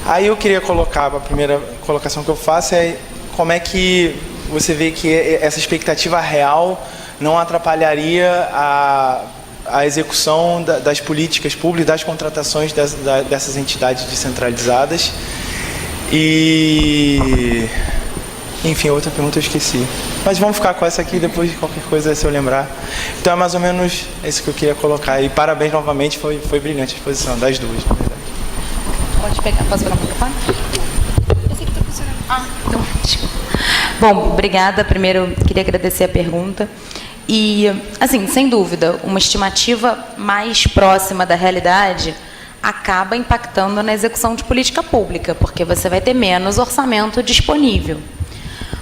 Aí eu queria colocar, a primeira colocação que eu faço é como é que você vê que essa expectativa real não atrapalharia a execução das políticas públicas, das contratações dessas entidades descentralizadas. E, enfim, outra pergunta eu esqueci. Mas vamos ficar com essa aqui, depois de qualquer coisa, se eu lembrar. Então é mais ou menos isso que eu queria colocar. E parabéns novamente, foi brilhante a exposição, das duas, na verdade. Posso pegar o microfone? Eu sei que está funcionando. Então, desculpa. Bom, obrigada. Primeiro, queria agradecer a pergunta. E, assim, sem dúvida, uma estimativa mais próxima da realidade acaba impactando na execução de política pública, porque você vai ter menos orçamento disponível.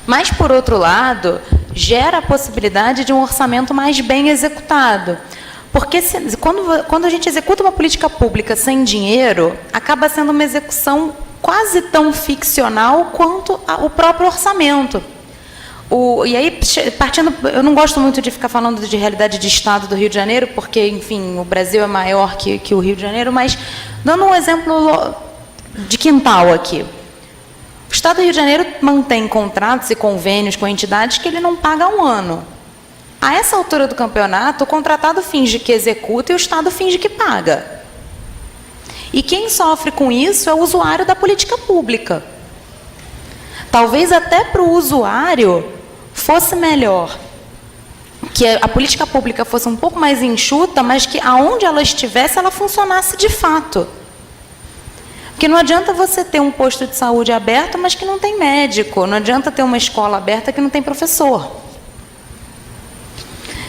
Mas, por outro lado, gera a possibilidade de um orçamento mais bem executado. Porque quando a gente executa uma política pública sem dinheiro, acaba sendo uma execução quase tão ficcional quanto o próprio orçamento. E aí, partindo, eu não gosto muito de ficar falando de realidade de Estado do Rio de Janeiro, porque, enfim, o Brasil é maior que o Rio de Janeiro, mas dando um exemplo de quintal aqui. O Estado do Rio de Janeiro mantém contratos e convênios com entidades que ele não paga há um ano. A essa altura do campeonato, o contratado finge que executa e o Estado finge que paga. E quem sofre com isso é o usuário da política pública. Talvez até para o usuário fosse melhor que a política pública fosse um pouco mais enxuta, mas que aonde ela estivesse, ela funcionasse de fato. Porque não adianta você ter um posto de saúde aberto, mas que não tem médico. Não adianta ter uma escola aberta que não tem professor.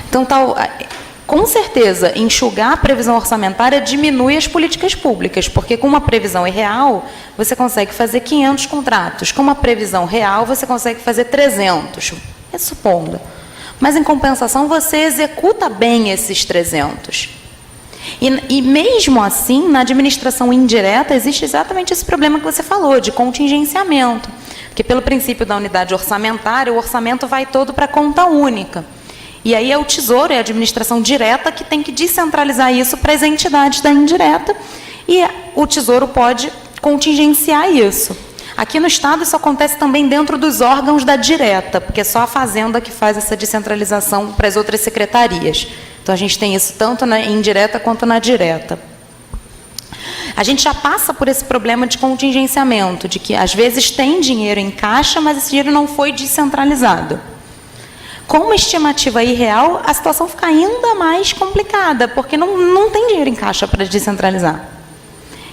Então, com certeza, enxugar a previsão orçamentária diminui as políticas públicas, porque com uma previsão irreal, você consegue fazer 500 contratos. Com uma previsão real, você consegue fazer 300, supondo. Mas, em compensação, você executa bem esses 300. E mesmo assim, na administração indireta, existe exatamente esse problema que você falou, de contingenciamento. Porque, pelo princípio da unidade orçamentária, o orçamento vai todo para a conta única. E aí é o Tesouro, é a administração direta, que tem que descentralizar isso para as entidades da indireta, e o Tesouro pode contingenciar isso. Aqui no Estado, isso acontece também dentro dos órgãos da direta, porque é só a Fazenda que faz essa descentralização para as outras secretarias. Então, a gente tem isso tanto na indireta quanto na direta. A gente já passa por esse problema de contingenciamento, de que, às vezes, tem dinheiro em caixa, mas esse dinheiro não foi descentralizado. Com uma estimativa irreal, a situação fica ainda mais complicada, porque não tem dinheiro em caixa para descentralizar.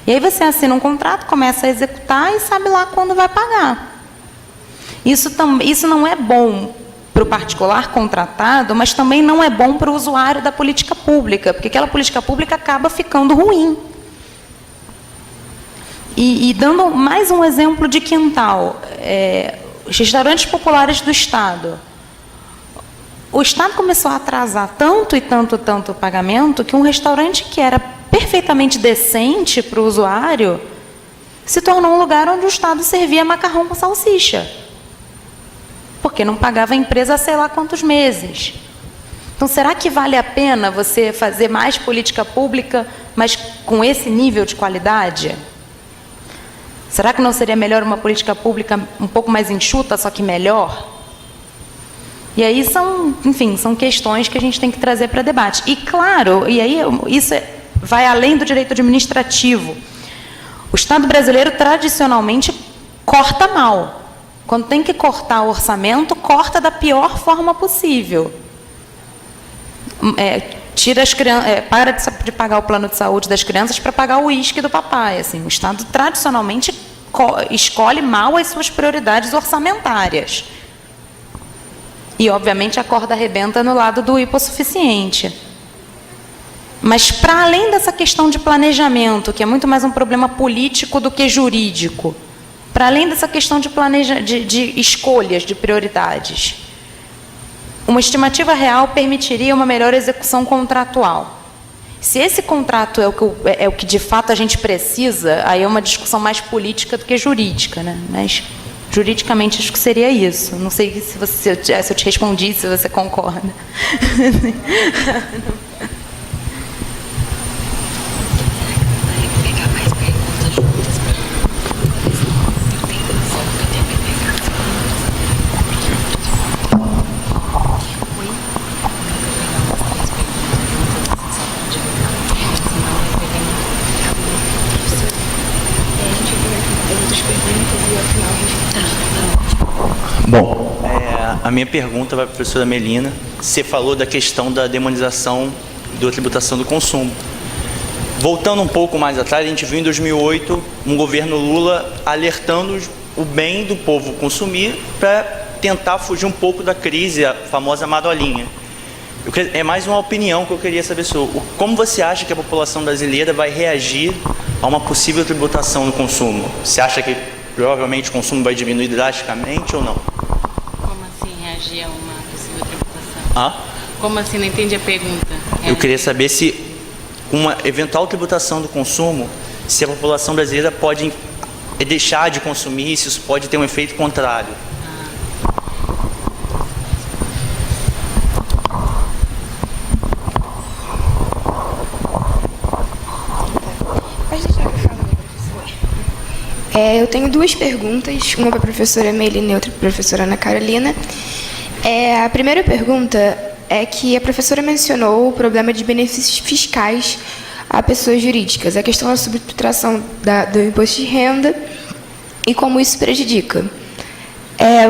E aí você assina um contrato, começa a executar e sabe lá quando vai pagar. Isso não é bom para o particular contratado, mas também não é bom para o usuário da política pública, porque aquela política pública acaba ficando ruim. E dando mais um exemplo de quintal, os restaurantes populares do Estado. O Estado começou a atrasar tanto o pagamento, que um restaurante que era perfeitamente decente para o usuário se tornou um lugar onde o Estado servia macarrão com salsicha, porque não pagava a empresa há sei lá quantos meses. Então, será que vale a pena você fazer mais política pública, mas com esse nível de qualidade? Será que não seria melhor uma política pública um pouco mais enxuta, só que melhor? E aí são questões que a gente tem que trazer para debate. E, claro, e aí isso vai além do direito administrativo. O Estado brasileiro, tradicionalmente, corta mal. Quando tem que cortar o orçamento, corta da pior forma possível. Tira as crianças, para de pagar o plano de saúde das crianças para pagar o uísque do papai. Assim, o Estado, tradicionalmente, escolhe mal as suas prioridades orçamentárias. E, obviamente, a corda arrebenta no lado do hipossuficiente. Mas, para além dessa questão de planejamento, que é muito mais um problema político do que jurídico, para além dessa questão de escolhas, de prioridades, uma estimativa real permitiria uma melhor execução contratual. Se esse contrato é o que de fato a gente precisa, aí é uma discussão mais política do que jurídica, né? Mas juridicamente acho que seria isso. Não sei se eu te respondi, se você concorda. Bom, a minha pergunta vai para a professora Melina. Você falou da questão da demonização da tributação do consumo. Voltando um pouco mais atrás, a gente viu em 2008 um governo Lula alertando o bem do povo consumir para tentar fugir um pouco da crise, a famosa madolinha. É mais uma opinião que eu queria saber sobre. Como você acha que a população brasileira vai reagir a uma possível tributação no consumo? Você acha que provavelmente o consumo vai diminuir drasticamente ou não? Como assim reagir a uma possível tributação? Como assim? Não entendi a pergunta. Eu queria saber se uma eventual tributação do consumo, se a população brasileira pode deixar de consumir, se isso pode ter um efeito contrário. Eu tenho duas perguntas, uma para a professora Melina e outra para a professora Ana Carolina. A primeira pergunta é que a professora mencionou o problema de benefícios fiscais a pessoas jurídicas, a questão da subtração do imposto de renda e como isso prejudica.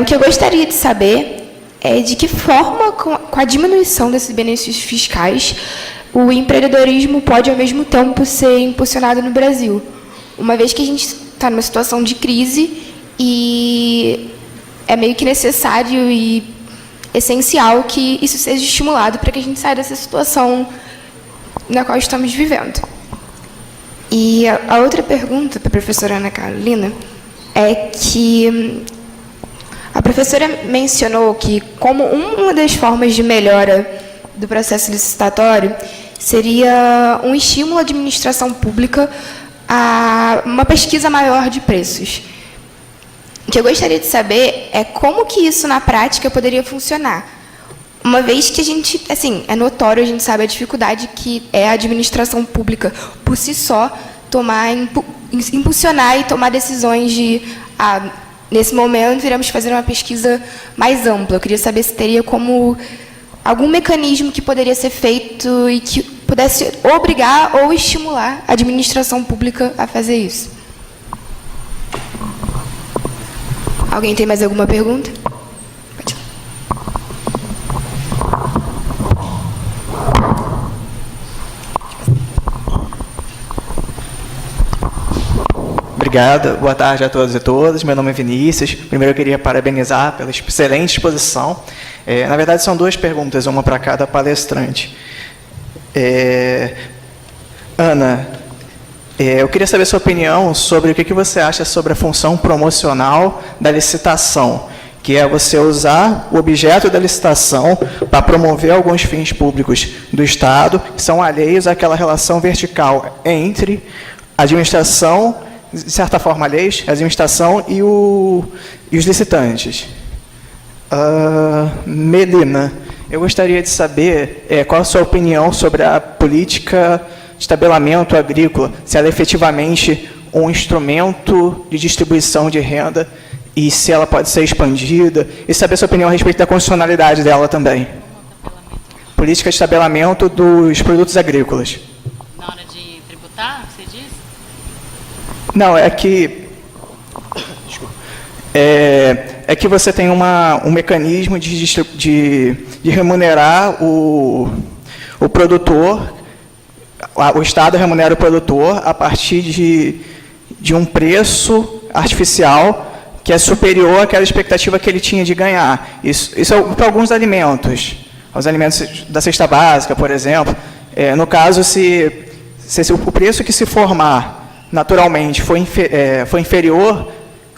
O que eu gostaria de saber é de que forma, com a diminuição desses benefícios fiscais, o empreendedorismo pode, ao mesmo tempo, ser impulsionado no Brasil, uma vez que a gente está numa situação de crise e é meio que necessário e essencial que isso seja estimulado para que a gente saia dessa situação na qual estamos vivendo. E a outra pergunta para a professora Ana Carolina é que a professora mencionou que, como uma das formas de melhora do processo licitatório, seria um estímulo à administração pública a uma pesquisa maior de preços. O que eu gostaria de saber é como que isso, na prática, poderia funcionar. Uma vez que a gente, assim, é notório, a gente sabe a dificuldade que é a administração pública, por si só, impulsionar e tomar decisões de, nesse momento, iremos fazer uma pesquisa mais ampla. Eu queria saber se teria como algum mecanismo que poderia ser feito e que pudesse obrigar ou estimular a administração pública a fazer isso. Alguém tem mais alguma pergunta? Pode. Obrigado, boa tarde a todos e todas. Meu nome é Vinícius. Primeiro eu queria parabenizar pela excelente exposição. Na verdade, são duas perguntas, uma para cada palestrante. Ana, eu queria saber a sua opinião sobre o que você acha sobre a função promocional da licitação, que é você usar o objeto da licitação para promover alguns fins públicos do Estado, que são alheios àquela relação vertical entre a administração, de certa forma alheios, a administração e os licitantes. Melina, eu gostaria de saber qual a sua opinião sobre a política de tabelamento agrícola, se ela é efetivamente um instrumento de distribuição de renda e se ela pode ser expandida, e saber a sua opinião a respeito da constitucionalidade dela também. Política de tabelamento dos produtos agrícolas. Na hora de tributar, você diz? Não, é que... É que você tem um mecanismo de remunerar o produtor, o Estado remunera o produtor a partir de um preço artificial que é superior àquela expectativa que ele tinha de ganhar. Isso é para alguns alimentos, os alimentos da cesta básica, por exemplo. No caso, se o preço que se formar naturalmente for inferior,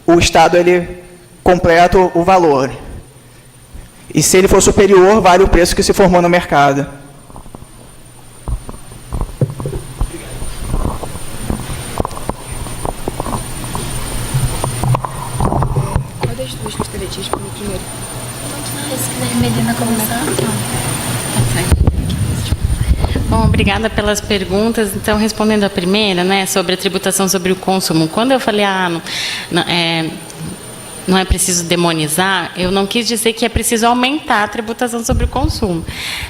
o Estado ele completa o valor. E se ele for superior, vale o preço que se formou no mercado. Qual das duas gostaria de responder primeiro? Melina começar? Bom, obrigada pelas perguntas. Então, respondendo a primeira, né, sobre a tributação sobre o consumo. Quando eu falei, não é preciso demonizar, eu não quis dizer que é preciso aumentar a tributação sobre o consumo.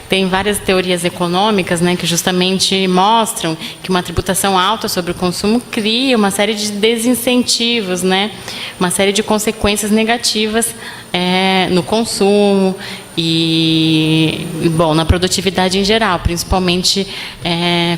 Tem várias teorias econômicas, né, que justamente mostram que uma tributação alta sobre o consumo cria uma série de desincentivos, né, uma série de consequências negativas no consumo e, bom, na produtividade em geral, principalmente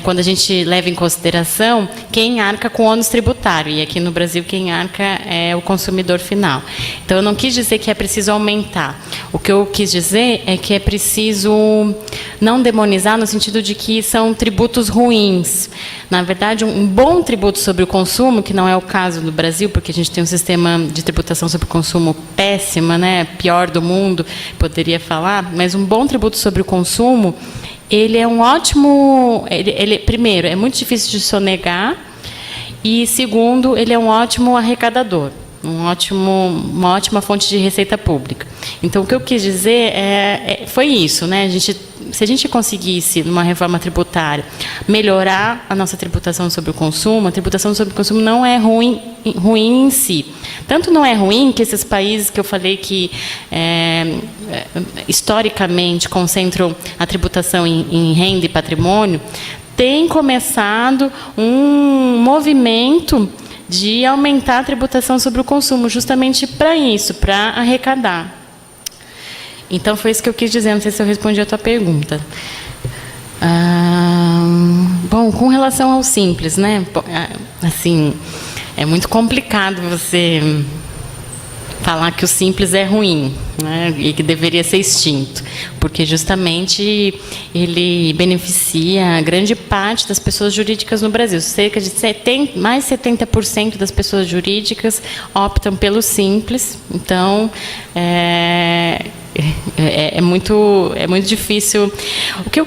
quando a gente leva em consideração quem arca com o ônus tributário, e aqui no Brasil quem arca é o consumidor final. Então, eu não quis dizer que é preciso aumentar. O que eu quis dizer é que é preciso não demonizar no sentido de que são tributos ruins. Na verdade, um bom tributo sobre o consumo, que não é o caso do Brasil, porque a gente tem um sistema de tributação sobre o consumo péssima, né, pior do mundo, poderia falar, mas um bom tributo sobre o consumo, ele é um ótimo... primeiro, é muito difícil de sonegar, e, segundo, ele é um ótimo arrecadador, uma ótima fonte de receita pública. Então, o que eu quis dizer foi isso, né? Se a gente conseguisse, numa reforma tributária, melhorar a nossa tributação sobre o consumo, a tributação sobre o consumo não é ruim em si. Tanto não é ruim que esses países que eu falei que historicamente concentram a tributação em renda e patrimônio, têm começado um movimento de aumentar a tributação sobre o consumo, justamente para isso, para arrecadar. Então, foi isso que eu quis dizer, não sei se eu respondi a tua pergunta. Bom, com relação ao Simples, né? Assim, é muito complicado você falar que o Simples é ruim, né, e que deveria ser extinto, porque justamente ele beneficia grande parte das pessoas jurídicas no Brasil. Cerca de mais de 70% das pessoas jurídicas optam pelo Simples. Então, é muito difícil. O que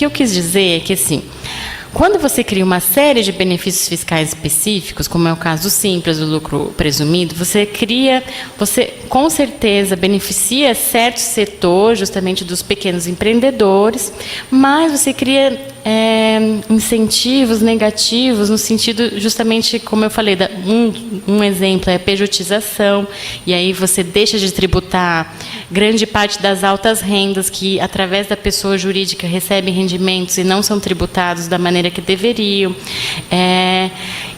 eu quis dizer é que, assim, quando você cria uma série de benefícios fiscais específicos, como é o caso do Simples, do lucro presumido, você com certeza beneficia certo setor, justamente dos pequenos empreendedores, mas você cria incentivos negativos no sentido, justamente, como eu falei, um exemplo é a pejotização, e aí você deixa de tributar grande parte das altas rendas que, através da pessoa jurídica, recebem rendimentos e não são tributados da maneira que deveriam.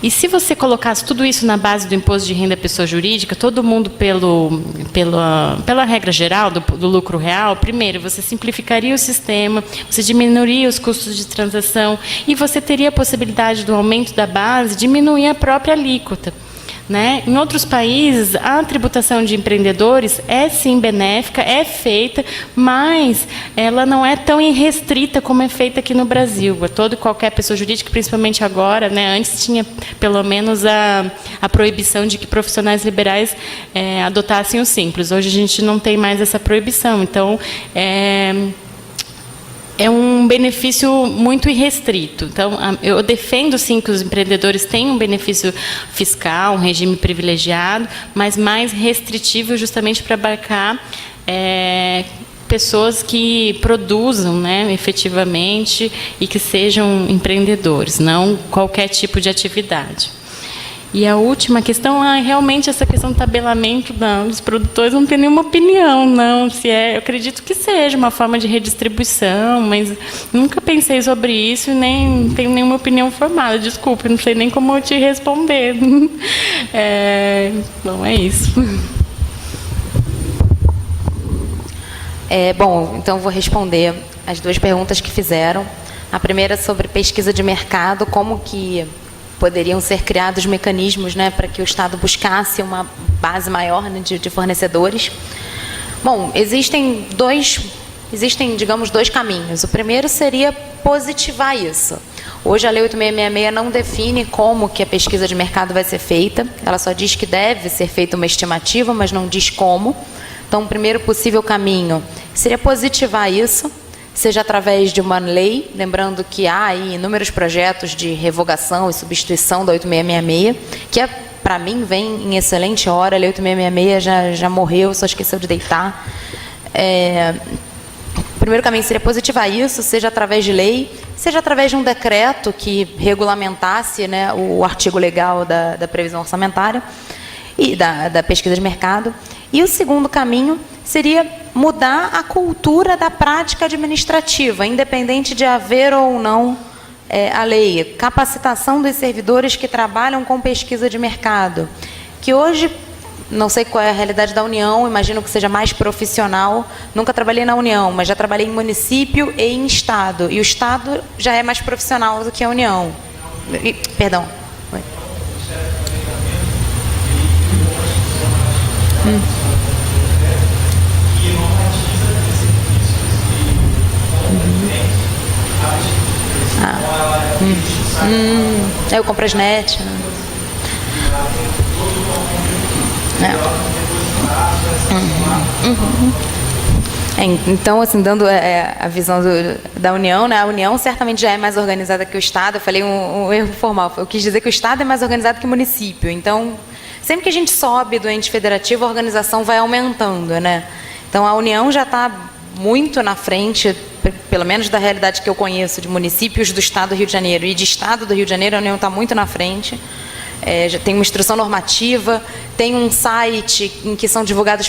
E se você colocasse tudo isso na base do imposto de renda à pessoa jurídica, todo mundo pela regra geral do lucro real, primeiro, você simplificaria o sistema, você diminuiria os custos de transação e você teria a possibilidade do aumento da base diminuir a própria alíquota. Né? Em outros países, a tributação de empreendedores é sim benéfica, é feita, mas ela não é tão irrestrita como é feita aqui no Brasil. Toda e qualquer pessoa jurídica, principalmente agora, né? Antes tinha pelo menos a proibição de que profissionais liberais adotassem o Simples. Hoje a gente não tem mais essa proibição. Então, é um benefício muito irrestrito. Então, eu defendo, sim, que os empreendedores tenham um benefício fiscal, um regime privilegiado, mas mais restritivo justamente para abarcar pessoas que produzam, né, efetivamente, e que sejam empreendedores, não qualquer tipo de atividade. E a última questão realmente essa questão do tabelamento dos produtores, não tem nenhuma opinião, não. Eu acredito que seja uma forma de redistribuição, mas nunca pensei sobre isso e nem tenho nenhuma opinião formada. Desculpe, não sei nem como eu te responder. Bom, é isso. Bom, então vou responder as duas perguntas que fizeram. A primeira sobre pesquisa de mercado, como que poderiam ser criados mecanismos, né, para que o Estado buscasse uma base maior, né, de fornecedores. Bom, existem, digamos, dois caminhos. O primeiro seria positivar isso. Hoje a Lei 8666 não define como que a pesquisa de mercado vai ser feita, ela só diz que deve ser feita uma estimativa, mas não diz como. Então, o primeiro possível caminho seria positivar isso, seja através de uma lei, lembrando que há aí inúmeros projetos de revogação e substituição da 8666, que para mim vem em excelente hora. A Lei 8666 já morreu, só esqueceu de deitar. O primeiro caminho seria positivar isso, seja através de lei, seja através de um decreto que regulamentasse, né, o artigo legal da previsão orçamentária. e da pesquisa de mercado. E o segundo caminho seria mudar a cultura da prática administrativa, independente de haver ou não a lei. Capacitação dos servidores que trabalham com pesquisa de mercado, que hoje, não sei qual é a realidade da União, imagino que seja mais profissional. Nunca trabalhei na União, mas já trabalhei em município e em Estado. E o Estado já é mais profissional do que a União. Perdão. Oi. Eu compro as net. Então, assim, dando a visão da União, né? A União certamente já é mais organizada que o Estado. Eu falei um erro formal. Eu quis dizer que o Estado é mais organizado que o município. Então, sempre que a gente sobe do ente federativo, a organização vai aumentando, né? Então, a União já está muito na frente, pelo menos da realidade que eu conheço, de municípios do Estado do Rio de Janeiro e de Estado do Rio de Janeiro. A União está muito na frente. Já tem uma instrução normativa, tem um site em que são divulgados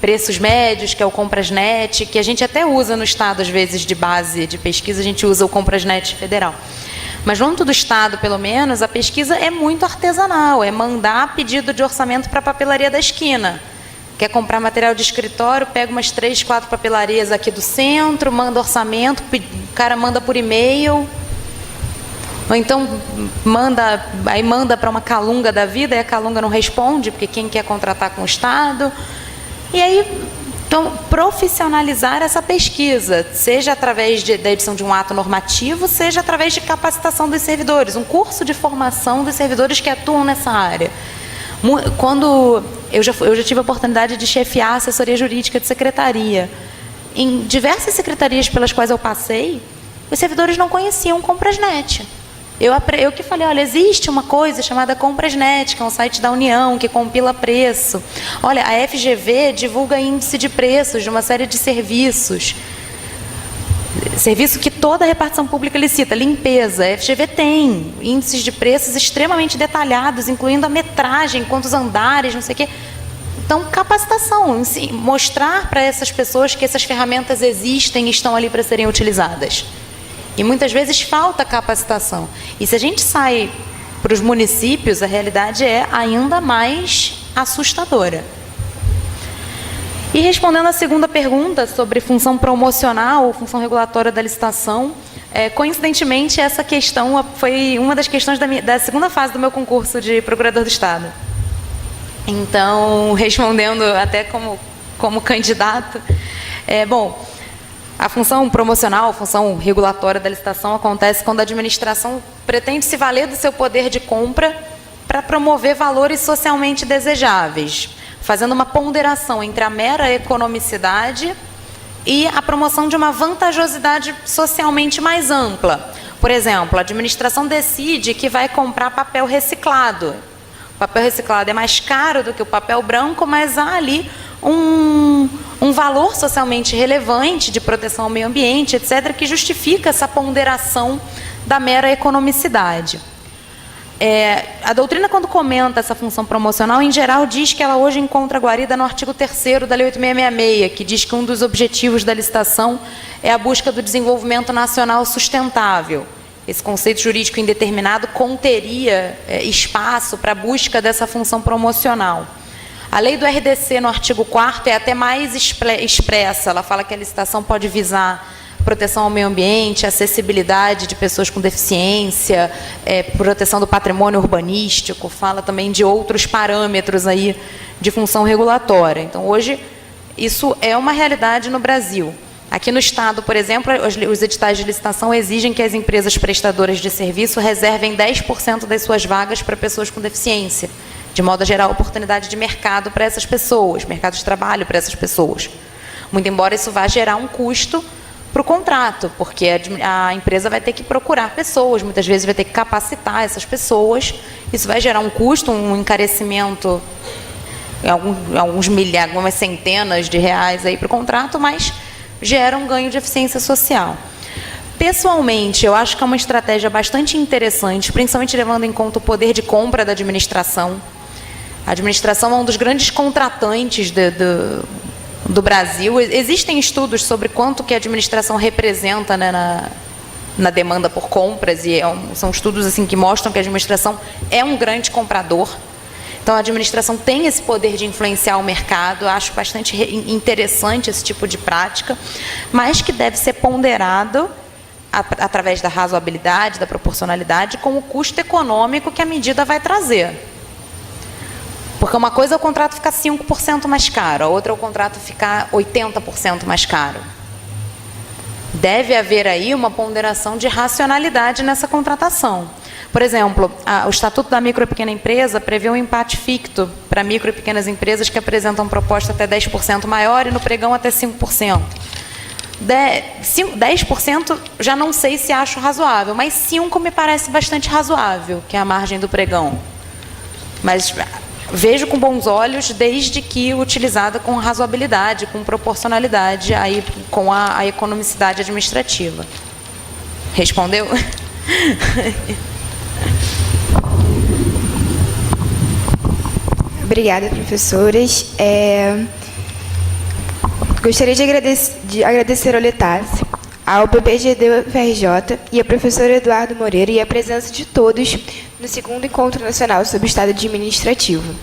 preços médios, que é o Comprasnet, que a gente até usa no Estado, às vezes, de base de pesquisa, a gente usa o Comprasnet federal. Mas no âmbito do Estado, pelo menos, a pesquisa é muito artesanal, é mandar pedido de orçamento para a papelaria da esquina. Quer comprar material de escritório, pega umas 3, 4 papelarias aqui do centro, manda orçamento, o cara manda por e-mail. Ou então manda para uma Calunga da vida, e a Calunga não responde, porque quem quer contratar com o Estado. E aí, então, profissionalizar essa pesquisa, seja através da edição de um ato normativo, seja através de capacitação dos servidores, um curso de formação dos servidores que atuam nessa área. Quando eu já tive a oportunidade de chefiar a assessoria jurídica de secretaria, em diversas secretarias pelas quais eu passei, os servidores não conheciam o Comprasnet. Eu que falei, olha, existe uma coisa chamada Comprasnet, que é um site da União, que compila preço. Olha, a FGV divulga índice de preços de uma série de serviços. Serviço que toda a repartição pública licita, limpeza. A FGV tem índices de preços extremamente detalhados, incluindo a metragem, quantos andares, não sei o quê. Então, capacitação, mostrar para essas pessoas que essas ferramentas existem e estão ali para serem utilizadas. E muitas vezes falta capacitação. E se a gente sai para os municípios, a realidade é ainda mais assustadora. E respondendo à segunda pergunta sobre função promocional ou função regulatória da licitação, coincidentemente essa questão foi uma das questões da segunda fase do meu concurso de procurador do Estado. Então, respondendo até como candidato, bom, a função promocional, a função regulatória da licitação acontece quando a administração pretende se valer do seu poder de compra para promover valores socialmente desejáveis, fazendo uma ponderação entre a mera economicidade e a promoção de uma vantajosidade socialmente mais ampla. Por exemplo, a administração decide que vai comprar papel reciclado. O papel reciclado é mais caro do que o papel branco, mas há ali um valor socialmente relevante de proteção ao meio ambiente, etc., que justifica essa ponderação da mera economicidade. A doutrina, quando comenta essa função promocional, em geral, diz que ela hoje encontra guarida no artigo 3º da Lei 8666, que diz que um dos objetivos da licitação é a busca do desenvolvimento nacional sustentável. Esse conceito jurídico indeterminado conteria espaço para a busca dessa função promocional. A lei do RDC, no artigo 4º, é até mais expressa. Ela fala que a licitação pode visar proteção ao meio ambiente, acessibilidade de pessoas com deficiência, proteção do patrimônio urbanístico, fala também de outros parâmetros aí de função regulatória. Então, hoje, isso é uma realidade no Brasil. Aqui no Estado, por exemplo, os editais de licitação exigem que as empresas prestadoras de serviço reservem 10% das suas vagas para pessoas com deficiência, de modo a gerar oportunidade de mercado para essas pessoas, mercado de trabalho para essas pessoas. Muito embora isso vá gerar um custo para o contrato, porque a empresa vai ter que procurar pessoas, muitas vezes vai ter que capacitar essas pessoas, isso vai gerar um custo, um encarecimento, algumas centenas de reais aí para o contrato, mas gera um ganho de eficiência social. Pessoalmente, eu acho que é uma estratégia bastante interessante, principalmente levando em conta o poder de compra da administração. A administração é um dos grandes contratantes do Brasil. Existem estudos sobre quanto que a administração representa, né, na demanda por compras, e são estudos assim, que mostram que a administração é um grande comprador. Então, a administração tem esse poder de influenciar o mercado. Eu acho bastante interessante esse tipo de prática, mas que deve ser ponderado através da razoabilidade, da proporcionalidade, com o custo econômico que a medida vai trazer. Porque uma coisa é o contrato ficar 5% mais caro, a outra é o contrato ficar 80% mais caro. Deve haver aí uma ponderação de racionalidade nessa contratação. Por exemplo, o Estatuto da Micro e Pequena Empresa prevê um empate ficto para micro e pequenas empresas que apresentam proposta até 10% maior e no pregão até 5%. 10% já não sei se acho razoável, mas 5% me parece bastante razoável, que é a margem do pregão. Mas vejo com bons olhos, desde que utilizada com razoabilidade, com proporcionalidade, aí, com a economicidade administrativa. Respondeu? Obrigada, professoras. Gostaria de agradecer ao Letácia, ao PPGD UFRJ e ao professor Eduardo Moreira e a presença de todos no 2º Encontro Nacional sobre o Estado Administrativo.